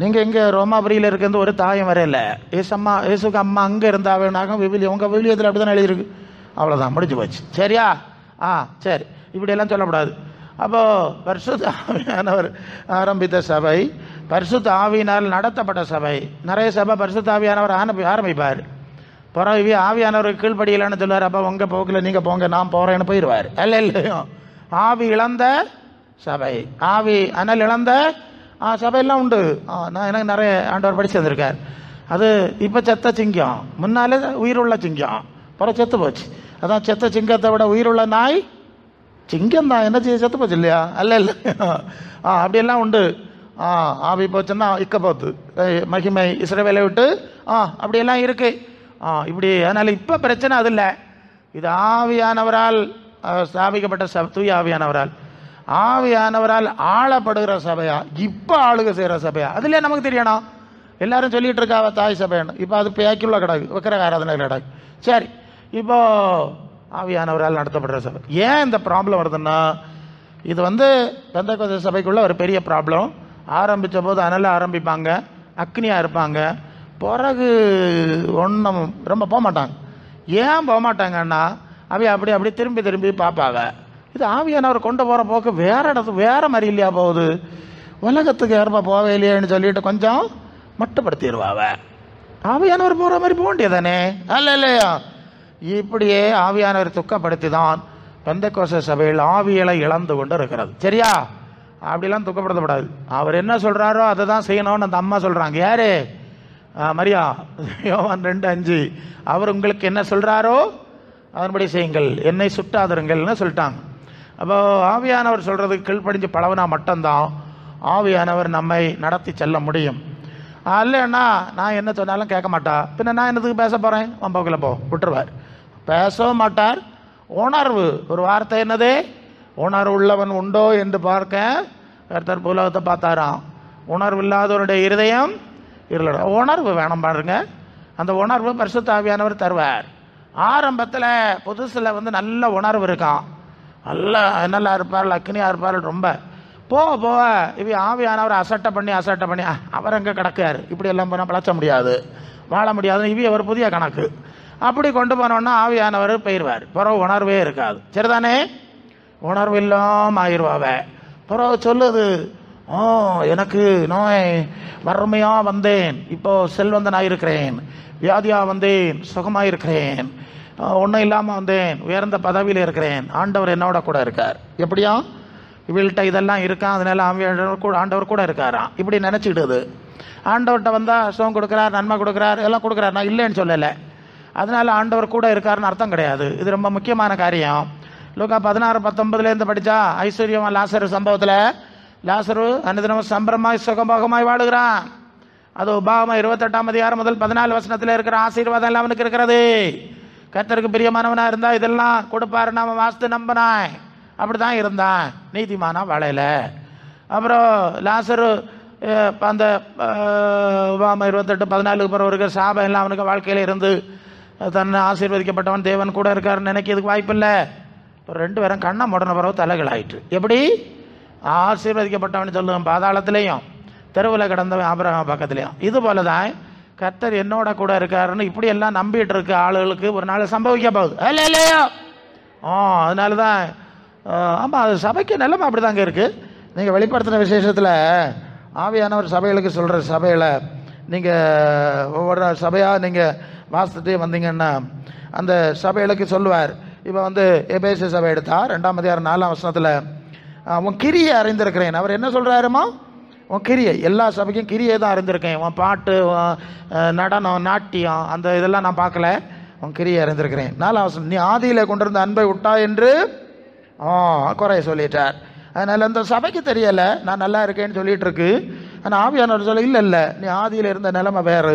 நீங்கள் எங்கே ரோமாபுரியில் இருக்கிறது ஒரு தாயம் வரையில. ஏசுக்கு அம்மா அங்கே இருந்தாங்க. உங்கள் விவிலியத்தில் அப்படி தான் எழுதியிருக்கு. அவ்வளோதான், முடிஞ்சு போச்சு. சரியா? சரி, இப்படியெல்லாம் சொல்லக்கூடாது. அப்போது பரிசுத்த ஆவியானவர் ஆரம்பித்த சபை, பரிசுத்த ஆவியினால் நடத்தப்பட்ட சபை. நிறைய சபை பரிசுத்த ஆவியானவர் ஆரம்பிப்பார், பிறகு ஆவியானவருக்கு கீழ்படியலான்னு சொல்லுவார். அப்போ உங்கள் போக்கில் நீங்கள் போங்க, நான் போகிறேன்னு போயிடுவார். இல்லையோ? ஆவி இழந்த சபை, ஆவி அனல் இழந்த சபையெல்லாம் உண்டு. நான் எனக்கு நிறைய ஆண்டவர் படித்து வந்திருக்கார். அது இப்போ செத்த சிங்கம், முன்னாலே உயிருள்ள சிங்கம், பிறகு செத்து போச்சு. அதான் செத்த சிங்கத்தை விட உயிருள்ள நாய் சிங்கம் தான். என்ன செய்ய? செத்து போச்சு இல்லையா? இல்லை அப்படியெல்லாம் உண்டு. ஆவி போச்சுன்னா இக்க போத்து மகிமை இஸ்ரவேலை விட்டு அப்படியெல்லாம் இருக்கு. இப்படி. அதனால் இப்போ பிரச்சனை அது இல்லை. இது ஆவியானவரால் ஸ்தாபிக்கப்பட்ட தூய ஆவியானவரால் ஆளப்படுகிற சபையா, இப்போ ஆளுக செய்கிற சபையா? அதுலேயே நமக்கு தெரியணும். எல்லாரும் சொல்லிட்டு இருக்காவ தாய் சபைன்னு. இப்போ அது பேக்கியுள்ள கிடக்கு, விக்கிரக ஆராதனை கிடக்கு. சரி, இப்போ ஆவியானவரால் நடத்தப்படுற சபை. ஏன் இந்த ப்ராப்ளம் வருதுன்னா, இது பெந்தேகோஸ்தே சபைக்குள்ள ஒரு பெரிய ப்ராப்ளம். ஆரம்பித்த போது அனல ஆரம்பிப்பாங்க, அக்னியாக இருப்பாங்க, பிறகு ஒன்றும் ரொம்ப போக மாட்டாங்க. ஏன் போக மாட்டாங்கன்னா, அப்படி திரும்பி பார்ப்பாங்க. இது ஆவியானவர் கொண்டு போகிற போக்கு வேற மாதிரி இல்லையா போகுது, உலகத்துக்கு ஏற்ப போவே இல்லையான்னு சொல்லிட்டு கொஞ்சம் மட்டுப்படுத்திடுவாவ. ஆவியானவர் போகிற மாதிரி போக வேண்டியதானே? இல்லையா? இப்படியே ஆவியானவர் துக்கப்படுத்தி தான் பெந்தேகோஸ்தே சபையில் ஆவியலை இழந்து கொண்டு இருக்கிறது. சரியா? அப்படிலாம் துக்கப்படுத்தப்படாது. அவர் என்ன சொல்கிறாரோ அதை தான் செய்யணும்னு அந்த அம்மா சொல்கிறாங்க. யாரு? மரியா. யோவான் 2:5. அவர் உங்களுக்கு என்ன சொல்கிறாரோ அதன்படி செய்யுங்கள், என்னை சுட்டாதருங்கள்னு சொல்லிட்டாங்க. அப்போ ஆவியானவர் சொல்கிறதுக்கு கீழ்ப்படிஞ்சு பழகுனா மட்டும்தான் ஆவியானவர் நம்மை நடத்தி செல்ல முடியும். இல்லைன்னா நான் என்ன சொன்னாலும் கேட்க மாட்டா, பின்ன நான் என்னதுக்கு பேச போகிறேன், வம்போக்கில் விட்டுருவார். பேசவும் மாட்டார். உணர்வு, ஒரு வார்த்தை என்னது? உணர்வு உள்ளவன் உண்டோ என்று பார்க்க கர்த்தர் உலகத்தை பார்த்தாராம். உணர்வு இல்லாதவருடைய இருதயம் இருள. உணர்வு வேணும் பாருங்க. அந்த உணர்வு பரிசுத்த ஆவியானவர் தருவார். ஆரம்பத்தில் புதுசில் நல்ல உணர்வு இருக்கான், நல்லா இருப்பார், அக்னியாக இருப்பார். ரொம்ப போக இவ ஆவியானவர் அசட்டை பண்ணி அவர் எங்கே கிடக்கார், இப்படி எல்லாம் போனால் பழச்ச முடியாது, வாழ முடியாது, இவி அவர் புதிய கணக்கு. அப்படி கொண்டு போனோன்னா ஆவியானவர் போயிடுவார். பிறகு உணர்வே இருக்காது. சரிதானே? உணர்வு இல்லாமல் ஆயிடுவாவ. பிறகு சொல்லுது, எனக்கு நோய் வறுமையாக வந்தேன், இப்போ செல்வந்தனாக இருக்கிறேன், வியாதியாக வந்தேன், சுகமாக இருக்கிறேன், ஒன்றும் இல்லாமல் வந்தேன், உயர்ந்த பதவியில் இருக்கிறேன், ஆண்டவர் என்னோட கூட இருக்கார். எப்படியா? இவள்கிட்ட இதெல்லாம் இருக்கான், அதனால ஆண்டவர் கூட இருக்காராம். இப்படி நினச்சிக்கிடுது. ஆண்டவர்கிட்ட வந்தால் சுகம் கொடுக்குறார், நன்மை கொடுக்குறார், எல்லாம் கொடுக்குறார், நான் இல்லைன்னு சொல்லலை. அதனால ஆண்டவர் கூட இருக்காருன்னு அர்த்தம் கிடையாது. இது ரொம்ப முக்கியமான காரியம். லூக்கா 16:19 படித்தா ஐஸ்வர்யம் லாசரு சம்பவத்தில் லாசரு அனுதினமும் சம்பிரமாய் சுகபோகமாய் வாழுகிறான். அது உபாகமம் 28 முதல் 14 இருக்கிற ஆசீர்வாதம் எல்லாம் அவனுக்கு இருக்கிறது. கர்த்தருக்கு பிரியமானவனா இருந்தா இதெல்லாம் கொடுப்பாரு, நாம வாஸ்து நம்பினாய், அப்படிதான் இருந்தான், நீதிமானா வாழையில. அப்புறம் லாசரு அந்த உபாகமம் 28:14 பிறகு இருக்கிற சாபம் எல்லாம் அவனுக்கு வாழ்க்கையில இருந்து தன்னை ஆசீர்வதிக்கப்பட்டவன் தேவன் கூட இருக்காருன்னு நினைக்கிறதுக்கு வாய்ப்பு இல்லை. இப்போ 2 பேரும் கண்ணை முடன பிறகு தலைகள் ஆயிட்டு. எப்படி ஆசீர்வதிக்கப்பட்டவன் சொல்லுவேன் பாதாளத்திலையும் தெருவில் கிடந்தவன் ஆபிரகாம் பக்கத்துலையும். இது போல தான் கர்த்தர் என்னோட கூட இருக்காருன்னு இப்படி எல்லாம் நம்பிட்டு இருக்க ஆளுகளுக்கு ஒரு நாள் சம்பவிக்க போகுது. இல்லையோ அதனால தான் ஆமாம், அது சபைக்கு நிலைமை அப்படி தாங்க இருக்குது. நீங்கள் வெளிப்படுத்தின விசேஷத்தில் ஆவியானவர் சபைகளுக்கு சொல்கிற சபையில் நீங்கள் ஒவ்வொரு சபையாக நீங்கள் வாசித்துட்டே வந்தீங்கன்னா அந்த சபைகளுக்கு சொல்லுவார். இப்போ எபேசு சபை எடுத்தால் 2:4 உன் கிரியை அறிந்திருக்கிறேன். அவர் என்ன சொல்கிறாருமா? உன் கிரியை, எல்லா சபைக்கும் கிரியை தான் அறிந்திருக்கேன். உன் பாட்டு, நடனம், நாட்டியம், அந்த இதெல்லாம் நான் பார்க்கல, உன் கிரியை அறிந்திருக்கிறேன். 4 நீ ஆதியில் கொண்டிருந்த அன்பை விட்டா என்று குறைய சொல்லிட்டார். அதனால் அந்த சபைக்கு தெரியலை நான் நல்லா இருக்கேன்னு சொல்லிட்டு இருக்கு. ஆனால் ஆவியானவர் சொல்ல இல்லை, நீ ஆதியில் இருந்த நிலைமை வேறு,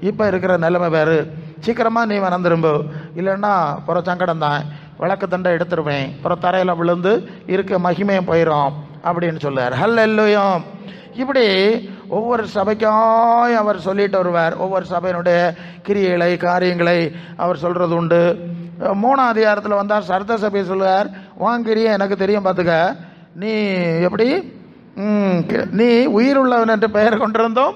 இப்போ இருக்கிற நிலைமை வேறு, சீக்கிரமாக நீ வந்துரும்போ, இல்லைன்னா புற சங்கடம் தான், விளக்கு தண்டை எடுத்துருவேன், புற தரையில் விழுந்து இருக்க மகிமையும் போயிடும் அப்படின்னு சொல்லுவார். ஹல்லேலூயா. இப்படி ஒவ்வொரு சபைக்கும் அவர் சொல்லிட்டு வருவார். ஒவ்வொரு சபையினுடைய கிரியைகளை காரியங்களை அவர் சொல்கிறது உண்டு. 3ஆம் அதிகாரத்தில் வந்தால் சர்த சபையை சொல்லுவார், வாங்கிரியை எனக்கு தெரியும் பார்த்துக்க, நீ எப்படி நீ உயிருள்ளவன் என்று பெயர் கொண்டிருந்தோம்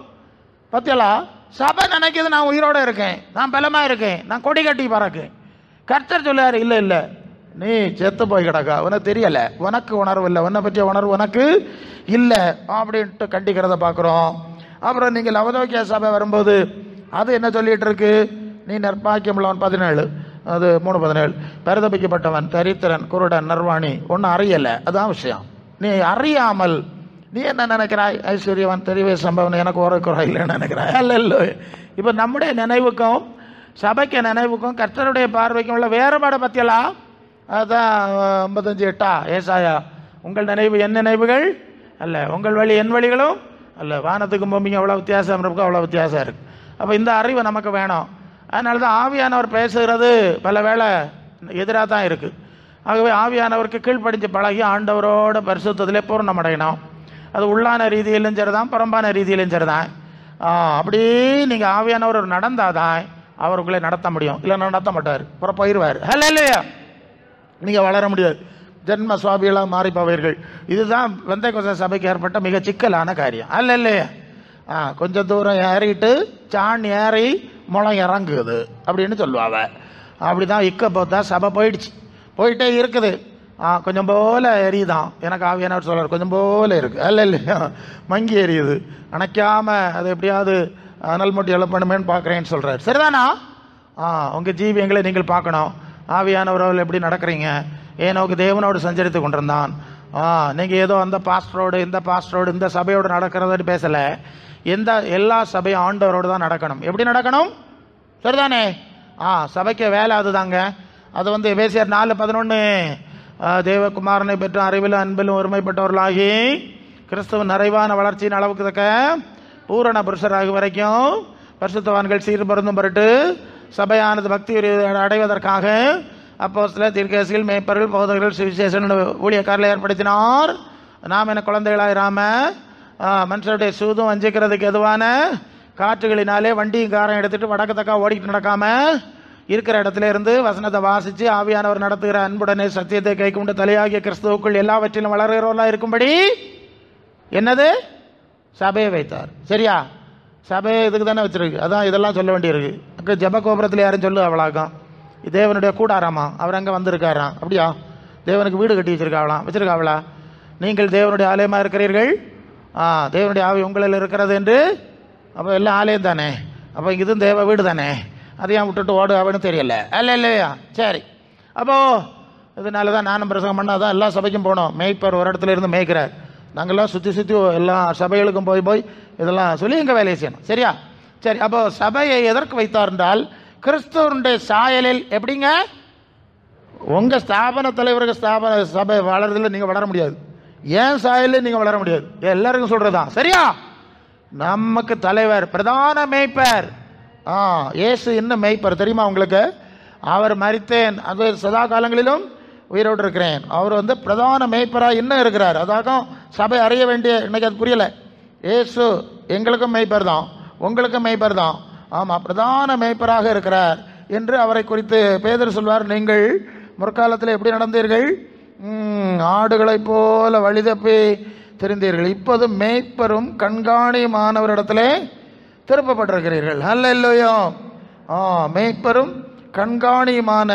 பத்தியலா, சபை நினைக்கிது நான் உயிரோடு இருக்கேன், நான் பலமாக இருக்கேன், நான் கொடி கட்டி பறக்கேன். கர்த்தர் சொல்லுவார், இல்லை இல்லை, நீ செத்து போய் கிடக்கா, உனக்கு தெரியலை, உனக்கு உணர்வு இல்லை, உன்னை பற்றிய உணர்வு உனக்கு இல்லை அப்படின்ட்டு கண்டிக்கிறத பார்க்குறோம். அப்புறம் நீங்கள் லவோதிக்கேயா சபை வரும்போது அது என்ன சொல்லிட்டு இருக்கு? நீ நற்பாக்கியம் உள்ளவன் 17, அது 3:17, பரிதபிக்கப்பட்டவன், தரித்திரன், குருடன், நர்வாணி, ஒன்றும் அறியலை, அதுதான் விஷயம். நீ அறியாமல் நீ என்ன நினைக்கிறாய்? ஐஸ்வர்யவன், தெரியவே சம்பவன், எனக்கு ஒரு குறை இல்லைன்னு நினைக்கிறாய். அல்ல, இப்போ நம்முடைய நினைவுக்கும் சபைக்கு நினைவுக்கும் கர்த்தருடைய பார்வைக்கும் உள்ள வேறுபாடு பற்றியெல்லாம் அதுதான் 55:8 ஏசாயா, உங்கள் நினைவு என் நினைவுகள் அல்ல, உங்கள் வழி என் வழிகளும் அல்ல, வானத்துக்கும் பூமிக்கும் அவ்வளோ வித்தியாசம் இருக்கும், அவ்வளோ வித்தியாசம் இருக்குது. அப்போ இந்த அறிவு நமக்கு வேணும். அதனால தான் ஆவியானவர் பேசுகிறது பல வேளை எதிராக தான் இருக்குது. ஆகவே ஆவியானவருக்கு கீழ்ப்படிஞ்சு பழகி ஆண்டவரோட பரிசுத்தத்திலே பூர்ணம் அடையணும். அது உள்ளான ரீதியிலும் சரிதான், புறம்பான ரீதியிலும் சரிதான். அப்படி நீங்கள் ஆவியானவர் நடந்தால் தான் அவர் உங்களை நடத்த முடியும், இல்லை நடத்த மாட்டார், அப்புறம் போயிடுவார். இல்லையா, நீங்கள் வளர முடியாது, ஜென்ம சுவாபிகளாக மாறி போவீர்கள். இதுதான் பெந்தேகோஸ்தே சபைக்கு ஏற்பட்ட மிக சிக்கலான காரியம். இல்லையா, கொஞ்சம் தூரம் ஏறிட்டு சாண் ஏறி முளம் இறங்குது அப்படின்னு சொல்லுவாங்க. அப்படி தான் போத்தா சபை போயிடுச்சு, போயிட்டே இருக்குது. கொஞ்சம் போல எரியுதான், எனக்கு ஆவியானவர் சொல்கிறார், கொஞ்சம் போல இருக்குது. இல்லையா, மங்கி எரியுது, அணைக்காமல் அது எப்படியாவது அனல் மூட்டி எழுப்பணுமேன்னு பார்க்குறேன்னு சொல்கிறார். சரிதானா? உங்கள் ஜீவியங்களை நீங்கள் பார்க்கணும். ஆவியானவர்கள் எப்படி நடக்கிறீங்க? ஏனோக்கு தேவனோடு சஞ்சரித்து கொண்டிருந்தான். நீங்கள் ஏதோ அந்த பாஸ்டரோடு இந்த பாஸ்டரோடு இந்த சபையோடு நடக்கிறதுன்னு பேசலை. எல்லா சபையும் ஆண்டவரோடு தான் நடக்கணும். எப்படி நடக்கணும்? சரிதானே? சபைக்கு வேலை அதுதாங்க. அது எபேசியர் 4:11, தேவகுமாரனை பெற்ற அறிவிலும் அன்பிலும் ஒருமைப்பட்டவர்களாகி கிறிஸ்துவின் நிறைவான வளர்ச்சியின் அளவுக்கு தக்க பூரண புருஷராக வரைக்கும் பரிசுத்தவான்கள் சீர்பருந்தும் பொருட்டு சபையானது பக்தி அடைவதற்காக அப்போஸ்தலர், தீர்க்கதரிசிகள், மேய்ப்பர்கள், போதகர்கள், சுவிசேஷன் ஊழியக்காரர்களை ஏற்படுத்தினார். நாம் என குழந்தைகளாயிராம மனுஷருடைய சூதும் வஞ்சிக்கிறதுக்கு எதுவான காற்றுகளினாலே வண்டியும் காரம் எடுத்துட்டு வடக்கு தக்கா ஓடிக்கிட்டு நடக்காம இருக்கிற இடத்துல இருந்து வசனத்தை வாசித்து ஆவியானவர் நடத்துகிற அன்புடனே சத்தியத்தை கைக்கொண்டு தலையாகிய கிறிஸ்துவுக்குள் எல்லாவற்றிலும் வளர்கிறவர்களாக இருக்கும்படி என்னது சபையை வைத்தார். சரியா? சபையை இதுக்கு தானே வச்சிருக்கு. அதான் இதெல்லாம் சொல்ல வேண்டியிருக்கு. ஜப கோபுரத்தில் யாரும் சொல்லு அவளாக்கும் தேவனுடைய கூடாராமா, அவர் அங்கே வந்திருக்காராம். அப்படியா? தேவனுக்கு வீடு கட்டி வச்சிருக்காவளா? நீங்கள் தேவனுடைய ஆலயமாக இருக்கிறீர்கள், தேவனுடைய ஆவி உங்களில் இருக்கிறது என்று. அப்போ எல்லாம் ஆலயம் தானே, அப்போ இதுவும் தேவ வீடு தானே, அதையும் விட்டுட்டு ஓடு அவனு தெரியல. இல்லையா? சரி. அப்போது இதனால தான் நானும் பிரசங்கம் பண்ணால் தான் எல்லா சபைக்கும் போனோம். மேய்ப்பர் ஒரு இடத்துல இருந்து மேய்க்கிறார். நாங்கள்லாம் சுற்றி எல்லா சபைகளுக்கும் போய் இதெல்லாம் சொல்லி எங்கள் வேலையை செய்யணும். சரியா? சரி. அப்போது சபையை எதற்கு வைத்தார் என்றால் கிறிஸ்துவனுடைய சாயலில் எப்படிங்க? உங்கள் ஸ்தாபன தலைவருக்கு சபை வளர்றதில் நீங்கள் வளர முடியாது. ஏன் சாயலில் நீங்கள் வளர முடியாது. எல்லாருக்கும் சொல்கிறதான் சரியா? நமக்கு தலைவர், பிரதான மேய்ப்பர். இயேசு இன்னும் மேய்ப்பர் தெரியுமா உங்களுக்கு? அவர் மரித்தேன், அது சதா காலங்களிலும் உயிரோடு இருக்கிறேன். அவர் பிரதான மேய்ப்பராக இன்னும் இருக்கிறார். அதாக சபை அறிய வேண்டிய, இன்னைக்கு அது புரியலை. இயேசு எங்களுக்கும் மேய்ப்பர் தான், உங்களுக்கும் மேய்ப்பர் தான். ஆமாம், பிரதான மேய்ப்பராக இருக்கிறார் என்று அவரை குறித்து பேதுரு சொல்வார். நீங்கள் முற்காலத்தில் எப்படி நடந்தீர்கள்? ஆடுகளைப் போல வழி தப்பி தெரிந்தீர்கள். இப்போது மேய்ப்பரும் கண்காணியுமானவரிடத்திலே திருப்பப்பட்டிருக்கிறீர்கள். அல்லேலூயா. மேய்ப்பரும் கண்காணியுமான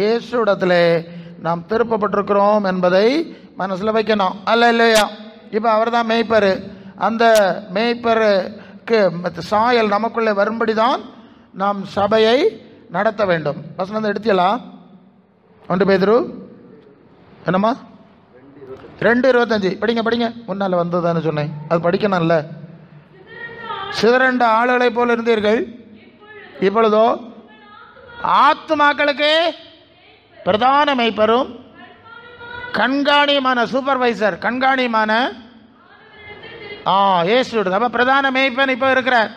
இயேசுவிடத்திலே நாம் திருப்பப்பட்டிருக்கிறோம் என்பதை மனசில் வைக்கணும். அல்லேலூயா. இப்போ அவர் தான் மேய்ப்பர். அந்த மேய்ப்பருக்கு சாயல் நமக்குள்ளே வரும்படி தான் நாம் சபையை நடத்த வேண்டும். வசனம் எடுத்தியலாம். 1 பேதுரு என்னம்மா 2:25 படிங்க படிங்க. முன்னால் வந்ததானே சொன்னேன், அது படிக்கணும்ல. சிதறண்ட ஆளுகளை போல இருந்தீர்கள், இப்பொழுதோ ஆத்துமாக்களுக்கு பிரதான மேய்ப்பரும் கண்காணியுமான சூப்பர்வைசர், கண்காணியுமான இயேசு. அப்போ பிரதான மேய்ப்பன் இப்போ இருக்கிறார்.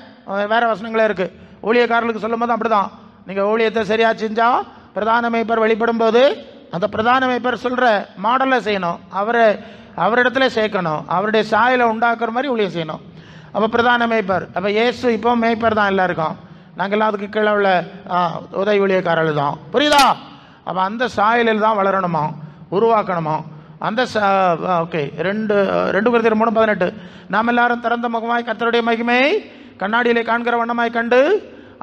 வேற வசனங்களே இருக்கு. ஊழியக்காரர்களுக்கு சொல்லும் போது அப்படிதான், நீங்கள் ஊழியத்தை சரியா செஞ்சா பிரதான மேய்ப்பர் வெளிப்படும் போது அந்த பிரதான மேய்ப்பர் சொல்ற மாடலை செய்யணும், அவரிடத்துல சேர்க்கணும், அவருடைய சாயலை உண்டாக்குற மாதிரி ஊழியம் செய்யணும். அப்போ பிரதான மேய்ப்பர். அப்போ இயேசு இப்போ மேய்ப்பர் தான் எல்லாருக்கும். நாங்கள்லாம் அதுக்கு கீழே உள்ள உதவி ஊழியக்காரர்கள் தான். புரியுதா? அப்போ அந்த சாயலில் தான் வளரணுமா, உருவாக்கணுமா. அந்த ஓகே. 2 Corinthians 3:18 நாம் எல்லாரும் திறந்த முகமாய் கர்த்தருடைய மகிமையை கண்ணாடியிலே காண்கிற வண்ணமாய் கண்டு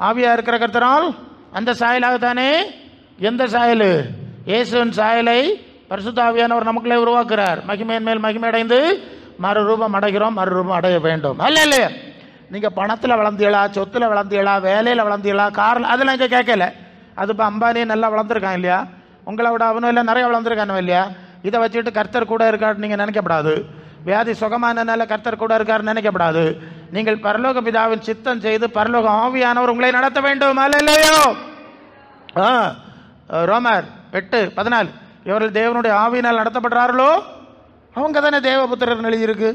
ஆவியா இருக்கிற கர்த்தரால் அந்த சாயலாகத்தானே. எந்த சாயல்? இயேசுவின் சாயலை பரிசுத்த ஆவியானவர் நமக்குள்ளே உருவாக்குறார். மகிமையின் மேல் மகிமை அடைந்து மறுரூபம் அடைகிறோம், மறுரூபம் அடைய வேண்டும். அல்ல இல்லையா? நீங்கள் பணத்தில் வளர்ந்தீங்களா, சொத்தில் வளர்ந்தீங்களா, வேலையில் வளர்ந்தீங்களா, காரில், அதெல்லாம் இங்கே கேட்கல. அது இப்போ அம்பானியே நல்லா வளர்ந்துருக்கான் இல்லையா? உங்களை விட அவனும் இல்லை நிறைய வளர்ந்துருக்கானு இல்லையா? இதை வச்சுட்டு கர்த்தர் கூட இருக்காருன்னு நீங்கள் நினைக்கப்படாது. வியாதி சுகமானனால கர்த்தர் கூட இருக்காருன்னு நினைக்கப்படாது. நீங்கள் பரலோக பிதாவின் சித்தம் செய்து பரலோக ஆவியானவர் உங்களை நடத்த வேண்டும். அல்ல இல்லையோ? ரோமர் 8:14 இவர்கள் தேவனுடைய ஆவியினால் நடத்தப்படுறார்களோ அவங்க தானே தேவபுத்திரர் எழுதியிருக்கு.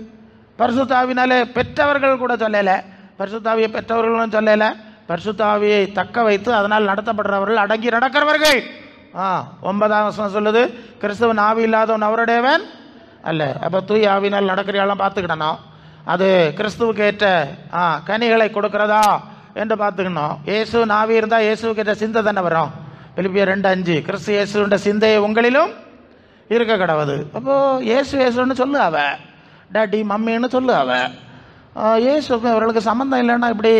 பரிசுத்த ஆவினாலே பெற்றவர்கள் கூட சொல்லலை, பரிசுத்த ஆவியை பெற்றவர்களும் சொல்லலை. பரிசுத்த ஆவியை தக்க வைத்து அதனால் நடத்தப்படுறவர்கள், அடங்கி நடக்கிறவர்கள். 9ஆம் வசனம் சொல்லுது, கிறிஸ்துவன் ஆவி இல்லாதவன் அவருடையவன் அல்ல. அப்போ தூய் ஆவினால் நடக்கிறதெல்லாம் பார்த்துக்கிடணும். அது கிறிஸ்துவுக்கு ஏற்ற கனிகளை கொடுக்கிறதா என்று பார்த்துக்கணும். இயேசுவின் ஆவி இருந்தால் இயேசுவுக்கு ஏற்ற சிந்தை தானே வரும். பிலிப்பியர் 2:5 கிறிஸ்து இயேசுன்ற சிந்தையை உங்களிலும் இருக்க கிடவுது. அப்போது இயேசுன்னு சொல்லு, அவ டாடி மம்மின்னு சொல்லு. அவ இயேசுக்கும் அவர்களுக்கு சம்மந்தம் இல்லைன்னா இப்படி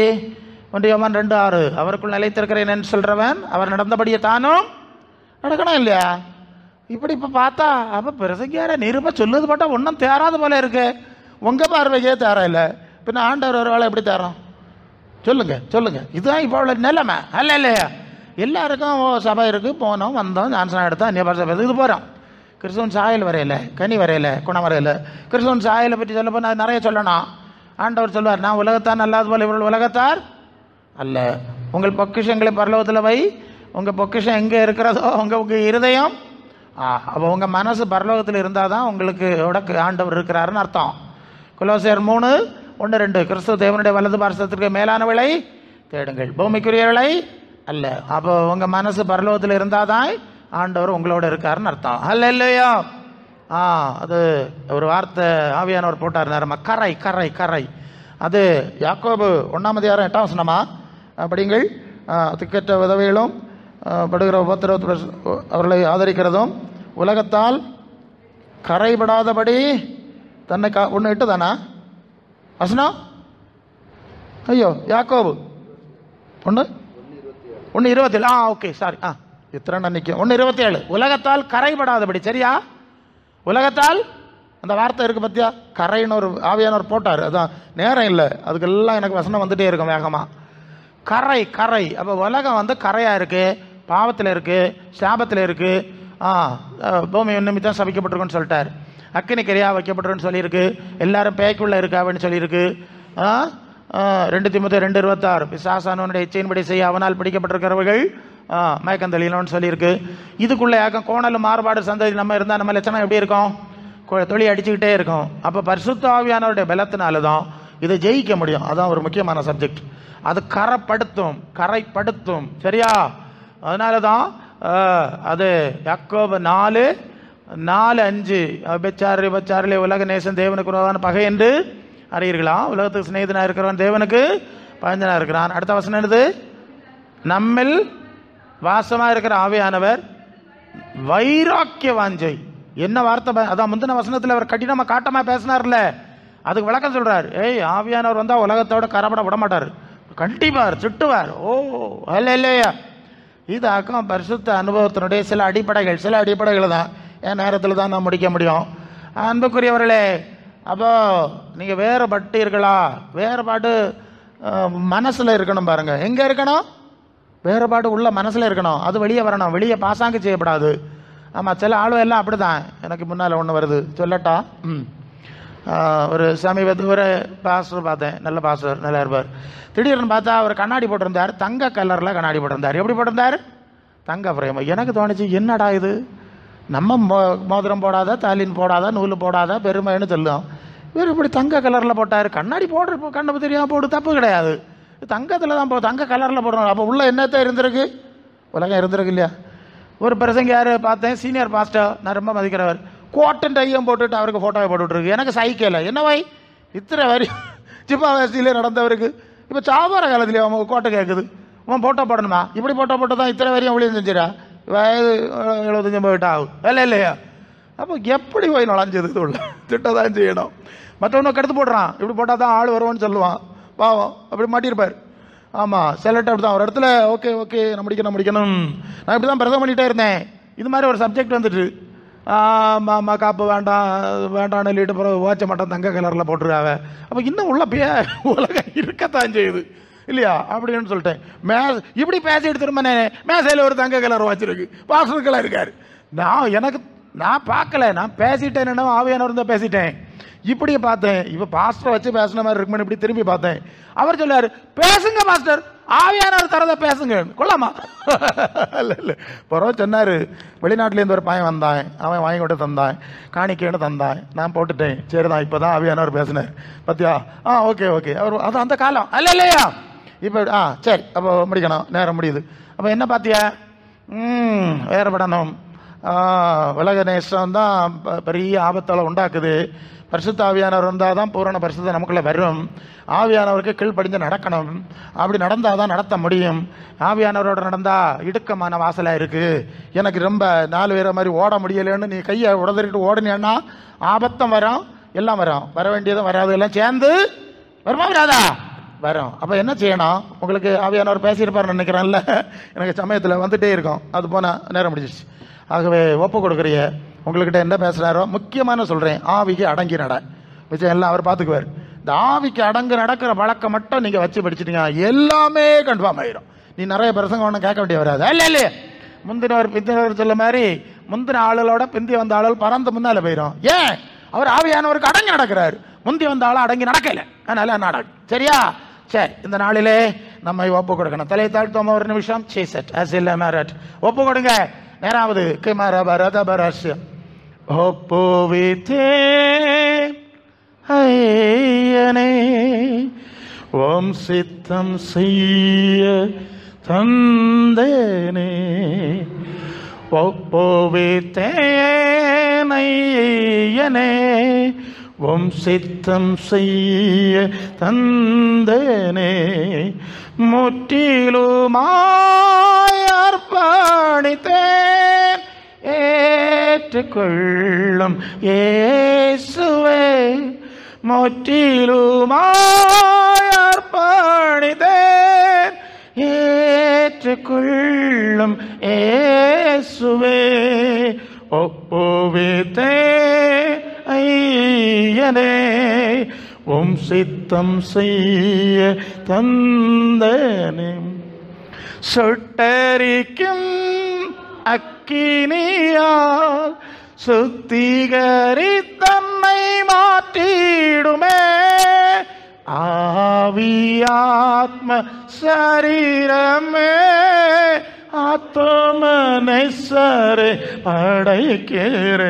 1 யோவான் 2:6 அவருக்குள் நிலைத்திருக்கிறேன் என்று சொல்கிறவன் அவர் நடந்தபடியே தானும் நடக்கணும் இல்லையா? இப்படி இப்போ பார்த்தா அப்போ பிரசங்கியார நிருப சொல்லுது பார்த்தா ஒன்றும் தேராது போல இருக்கு. உங்கள் பார்வைக்கே தேரம் இல்லை, பின்ன ஆண்டவர் ஒரு வேலை எப்படி தேரோம்? சொல்லுங்க. இதுதான் இப்போ உள்ள நிலைமை. அல்ல இல்லையா? எல்லாருக்கும் சபை இருக்குது, போனோம் வந்தோம், ஞானஸ்நானம் எடுத்தோம், அந்நிய பாஷை பேச இது போகிறோம். கிறிஸ்துவன் சாயல் வரையில, கனி வரையில, குணம் வரையில. கிறிஸ்துவன் சாயலை பற்றி சொல்ல போனால் நிறைய சொல்லணும். ஆண்டவர் சொல்வார், நான் உலகத்தான் அல்லாத போல இவர்கள் உலகத்தார் அல்ல. உங்கள் பொக்கிஷங்களை பரலோகத்தில் வை. உங்கள் பொக்கிஷம் எங்கே இருக்கிறதோ உங்கள் இருதயம், அப்போ உங்கள் மனசு பரலோகத்தில் இருந்தால் தான் உங்களுக்கு ஆண்டவர் இருக்கிறாருன்னு அர்த்தம். கொலோசியர் 3:1-2 கிறிஸ்துவ தேவனுடைய வலது பார்சத்திற்கு மேலானவளை தேடுங்கள், பூமிக்குரியவர்களை அல்ல. அப்போ உங்கள் மனசு பரலோகத்தில் இருந்தால் தான் ஆண்டவர் உங்களோட இருக்காருன்னு அர்த்தம். அல்ல இல்லையா? அது ஒரு வார்த்தை ஆவியானவர் போட்டார் நேரமா, கரை கரை கரை. அது யாக்கோபு 1:8 அப்படிங்கள். திக்கற்ற உதவிகளும் படுகிற உபத்திரவ அவர்களை ஆதரிக்கிறதும் உலகத்தால் கரைபடாதபடி தன்னை 1:8 தானா வசனம்? ஐயோ, யாக்கோபு 1:27 ஓகே சாரி, இத்தனை நிற்கும். 1:27 உலகத்தால் கரைபடாதபடி. சரியா? உலகத்தால் அந்த வார்த்தை இருக்கு பத்தியா, கரைன்னு ஒரு ஆவியானவர் போட்டார். அதான் நேரம் இல்லை, அதுக்கெல்லாம் எனக்கு வசனம் வந்துட்டே இருக்கும் வேகமாக. கரை கரை. அப்போ உலகம் கரையாக இருக்குது, பாவத்தில் இருக்குது, சாபத்தில் இருக்குது. பூமி நிமித்தம் சபிக்கப்பட்டிருக்குன்னு சொல்லிட்டார். அக்கினி கரையாக வைக்கப்பட்டிருக்குன்னு சொல்லியிருக்கு. எல்லாரும் பேய்க்குள்ளே இருக்காவன்னு சொல்லியிருக்கு. 2 தீமோத்தேயு 2:26 பிசாசானவனுடைய இச்சையின்படி செய்ய அவனால் பிடிக்கப்பட்டிருக்கிறவர்கள் மயக்கந்தளியலோன்னு சொல்லியிருக்கு. இதுக்குள்ளே யாக்கம் கோணலும் மாறுபாடு சந்ததி நம்ம இருந்தால் நம்ம லட்சணம் எப்படி இருக்கும்? தொழில் அடிச்சுக்கிட்டே இருக்கும். அப்போ பரிசுத்த ஆவியானவருடைய பலத்தினால தான் இதை ஜெயிக்க முடியும். அதுதான் ஒரு முக்கியமான சப்ஜெக்ட். அது கரைப்படுத்தும். சரியா? அதனால தான் அது யாக்கோபு 4:5 விபச்சாரிலே உலக நேசன் தேவனுக்கு உறவான பகை என்று அறியீர்களா? உலகத்துக்கு சிநேகிதனாக இருக்கிறவன் தேவனுக்கு பகைஞனாக இருக்கிறான். அடுத்த வசனம் என்னது? நம்மில் வாசமாக இருக்கிற ஆவியானவர் வைராக்கிய வாஞ்சை. என்ன வார்த்தை? அதான் முந்தின வசனத்தில் அவர் கடினமாக காட்டமாக பேசினார்ல, அதுக்கு விளக்கம் சொல்றார். ஆவியானவர் வந்தால் உலகத்தோட கரப்பட விட மாட்டார், கண்டிப்பார், திட்டுவார். இல்லையா? இதாக்கும் பரிசுத்த அனுபவத்தினுடைய சில அடிப்படைகள் தான். என் நேரத்தில் தான் நான் முடிக்க முடியும். அன்புக்குரியவர்களே, அப்போ நீங்கள் வேறுபட்டீர்களா? வேறுபாடு மனசில் இருக்கணும். பாருங்க, எங்கே இருக்கணும்? வேறுபாடு உள்ள மனசில் இருக்கணும். அது வெளியே வரணும், வெளியே பாசாங்கு செய்யப்படாது. ஆமாம், சில ஆளும் எல்லாம் அப்படி தான். எனக்கு முன்னால் ஒன்று வருது, சொல்லட்டா? ஒரு சமீபத்தில் ஒரு பாஸ்டர் பார்த்தேன், நல்ல பாஸ்டர், நல்லா இருப்பார். திடீர்னு பார்த்தா அவர் கண்ணாடி போட்டிருந்தார், தங்க கலரில் கண்ணாடி போட்டிருந்தார். எப்படி போட்டிருந்தார்? தங்க ஃப்ரேம். எனக்கு தோணுச்சு, என்னடா இது, நம்ம மோதிரம் போடாத, தாலின் போடாத, நூல் போடாத பெருமைன்னு சொல்லும். இவர் இப்படி தங்க கலரில் போட்டார். கண்ணாடி போடுற கண்ணு தெரியாமல் போடு, தப்பு கிடையாது. தங்கத்தில் தான் தங்க கலரில் போடணும். அப்போ உள்ள என்னத்தான் இருந்திருக்கு? உலகம் இருந்திருக்கு இல்லையா? ஒரு பிரசங்க யார் பார்த்தேன், சீனியர் பாஸ்டர், நான் ரொம்ப மதிக்கிறவர், கோட்டன் டையும் போட்டுட்டு அவருக்கு ஃபோட்டோவை போட்டுட்ருக்கு. எனக்கு சைக்கிள் என்னவாய் இத்தனை வரி சிப்பா வேஸ்டியிலே நடந்தவருக்கு இப்போ சாபார காலத்துலேயே அவங்க கோட்டை கேட்குது, அவன் ஃபோட்டோ போடணுமா? இப்படி ஃபோட்டோ போட்டு தான் இத்தனை வரையும் ஊழியம் செஞ்சிடா? வயது 75 ஆகும் இல்லையா? அப்போ எப்படி போய் நுழைஞ்சது? இது உள்ள திட்டதான் செய்யணும். மற்றவனுக்கு எடுத்து போடுறான், இப்படி போட்டால் தான் ஆள் வருவான்னு சொல்லுவான். பாவம், அப்படி மாட்டியிருப்பார். ஆமாம், சிலட்ட அப்படி தான் ஒரு இடத்துல ஓகே நான் முடிக்கணும். நான் இப்படி தான் பிரதம் பண்ணிகிட்டே இருந்தேன். இது மாதிரி ஒரு சப்ஜெக்ட் வந்துட்டு, காப்பு வேண்டாம்னு சொல்லிட்டு பிறகு ஓச்ச மாட்டோம் தங்க கலரில் போட்டுருக்காவ. அப்போ இன்னும் உள்ள உலகம் இருக்கத்தான் செய்யுது இல்லையா? அப்படின்னு சொல்லிட்டேன். இப்படி பேசிட்டு திரும்ப மேசையில் ஒரு தங்க கலர் வச்சிருக்கு, பாஸ்டருக்கெல்லாம் இருக்காரு. நான் பார்க்கல, நான் பேசிட்டேன், என்ன ஆவியானவர் தான் பேசிட்டேன். இப்படியே பார்த்தேன், இப்போ பாஸ்டரை வச்சு பேசின மாதிரி இருக்குமே, இப்படி திரும்பி பார்த்தேன். அவர் சொல்லாரு, பேசுங்க பாஸ்டர், ஆவியானவர் தரதை பேசுங்க. கொள்ளாமா? இல்லை பிறகு சொன்னார், வெளிநாட்டிலேருந்து ஒரு பையன் வந்தான், அவன் வாங்கி கொண்டு தந்தான், காணிக்கைன்னு தந்தான், நான் போட்டுட்டேன். சரிதான், இப்போ தான் ஆவியானவர் பேசினார் பத்தியா? ஓகே அவர் அது அந்த காலம் இல்லையா? இப்போ சரி, அப்போ முடிக்கணும், நேரம் முடியுது. அப்போ என்ன பார்த்தியா? வேறுபடணும். உலக நேசம் தான் பெரிய ஆபத்தால் உண்டாக்குது. பரிசுத்த ஆவியானவர் வந்தால் தான் பூரண பரிசுத்தம் நமக்குள்ளே வரும். ஆவியானவருக்கு கீழ்ப்படிஞ்சு நடக்கணும். அப்படி நடந்தால் தான் நடத்த முடியும். ஆவியானவரோட நடந்தால் இடுக்கமான வாசலாக இருக்குது, எனக்கு ரொம்ப 4 பேரை மாதிரி ஓட முடியலைன்னு நீ கையை உடதறிட்டு ஓடினேன்னா ஆபத்தம் வரும், எல்லாம் வரும். வர வேண்டியதும் வராது, எல்லாம் சேர்ந்து வருமா வராதா? வரும். அப்போ என்ன செய்யணும்? உங்களுக்கு ஆவியானவர் பேசியிருப்பார்னு நினைக்கிறேன்ல, எனக்கு சமயத்தில் வந்துகிட்டே இருக்கும். அது போனால் நேரம் முடிஞ்சிச்சு. ஆகவே ஒப்பு கொடுக்குறிய உங்கள்கிட்ட என்ன பேசுகிறாரோ முக்கியமான சொல்கிறேன், ஆவிக்கு அடங்கி நட. மிச்சம் எல்லாம் அவர் பார்த்துக்குவார். இந்த ஆவிக்கு அடங்கு நடக்கிற வழக்கம் மட்டும் நீங்கள் வச்சு படிச்சிட்டீங்க, எல்லாமே கன்ஃபார்ம் ஆயிடும். நீ நிறைய பிரசங்கம் ஒன்றும் கேட்க வேண்டிய வராது. இல்லையே பிந்தினவர் சொல்ல மாதிரி முந்தின ஆளுகளோட பிந்தி வந்த ஆளுகள் பறந்து முன்னால் போயிடும். ஏன்? அவர் ஆவியானவருக்கு அடங்கி நடக்கிறார். முந்தி வந்த ஆளும் அடங்கி நடக்கலை, அதனால நடக்கும். சரியா? சரி, இந்த நாளிலே நம்ம ஒப்பு கொடுக்கணும். தலை தாழ்த்தோம் ஒரு நிமிஷம். ஒப்பு கொடுங்க. நேராவது ஒப்புவித்தே ஐயனே ஓம் சித்தம் செய்ய தந்தேனே, ஒப்புவித்தேன் ஐயனே ஓம் சித்தம் செய்ய தந்தேனே, முற்றிலுமாய் அர்ப்பணித்தேன் ஏற்றுக்கொள்ளும் இயேசுவே, முற்றிலுமாய் அர்ப்பணித்தேன் ஏற்றுக்கொள்ளும் இயேசுவே, ஒப்புவித்தேன் ஐயனே உம் சித்தம் செய்ய தந்தேனே, சுட்டரிக்கும் அக்கினியால் சுத்திகரி தன்னை மாற்றிடுமே, ஆவியானவரே ஆவியாத்ம சரீரமே ஆத்துமனேசரே படைக்கிறேன்.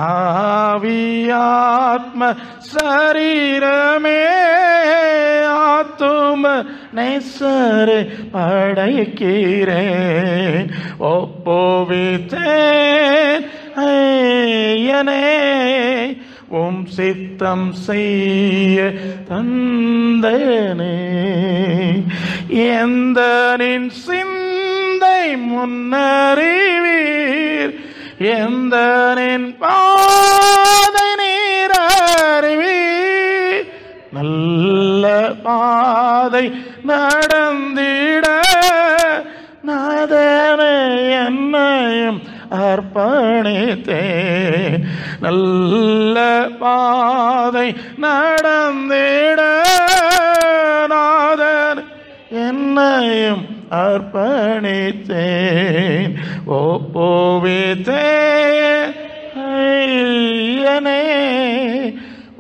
ஆவியாத்ம சரீரமே ஆத்துமனேசரே படைக்கிறேன். ஒப்புவித்தேன் ஐயனே உம் சித்தம் செய்ய தந்தேனே. எந்த நின் சிந்தை முன்னறிவீர், எந்த நின் பாதை நீர் அறிவீர். நல்ல பாதை நடந்திட நாதனே என்னையும் அர்ப்பணித்தேன். நல்ல பாதை நடந்திட நாதன் என்னையும் அர்ப்பணித்தேன். ஒப்புவித்தேன் ஐயனே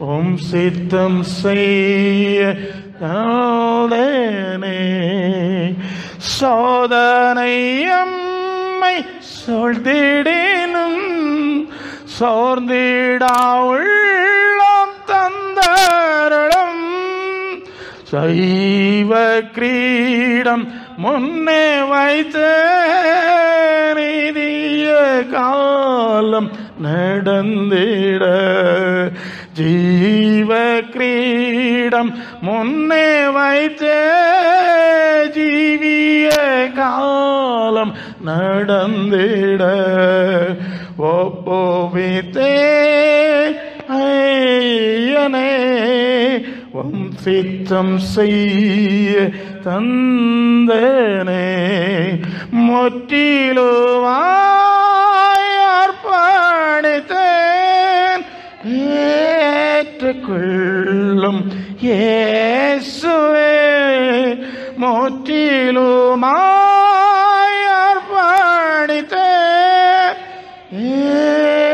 உம் சித்தம் செய்ய தந்தேனே. சோதனை எம்மை சூழ்ந்திடினும் சோர்ந்திடா உள்ளம் தந்தருளும். சைவ கிரீடம் முன்னே வைத்த நீதிய காலம் நடந்திட. ஜீவ கிரீடம் முன்னே வைத்த ஜீவிய காலம் நடந்திட. ஒப்புவித்தேன் ஐயனே உம் சித்தம் செய்ய தந்தேனே. முற்றிலுமாய் அர்ப்பணித்தேன். ஏற்றுக்கொள்ளும் இயேசுவே முற்றிலுமாய் அர்ப்பணித்தேன்.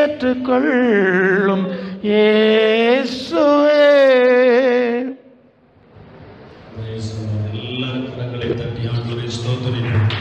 ஏற்றுக்கொள்ளும் இயேசுவே. எல்லா கரங்களை தட்டி ஆண்டவரை ஸ்தோத்திரிப்போம்.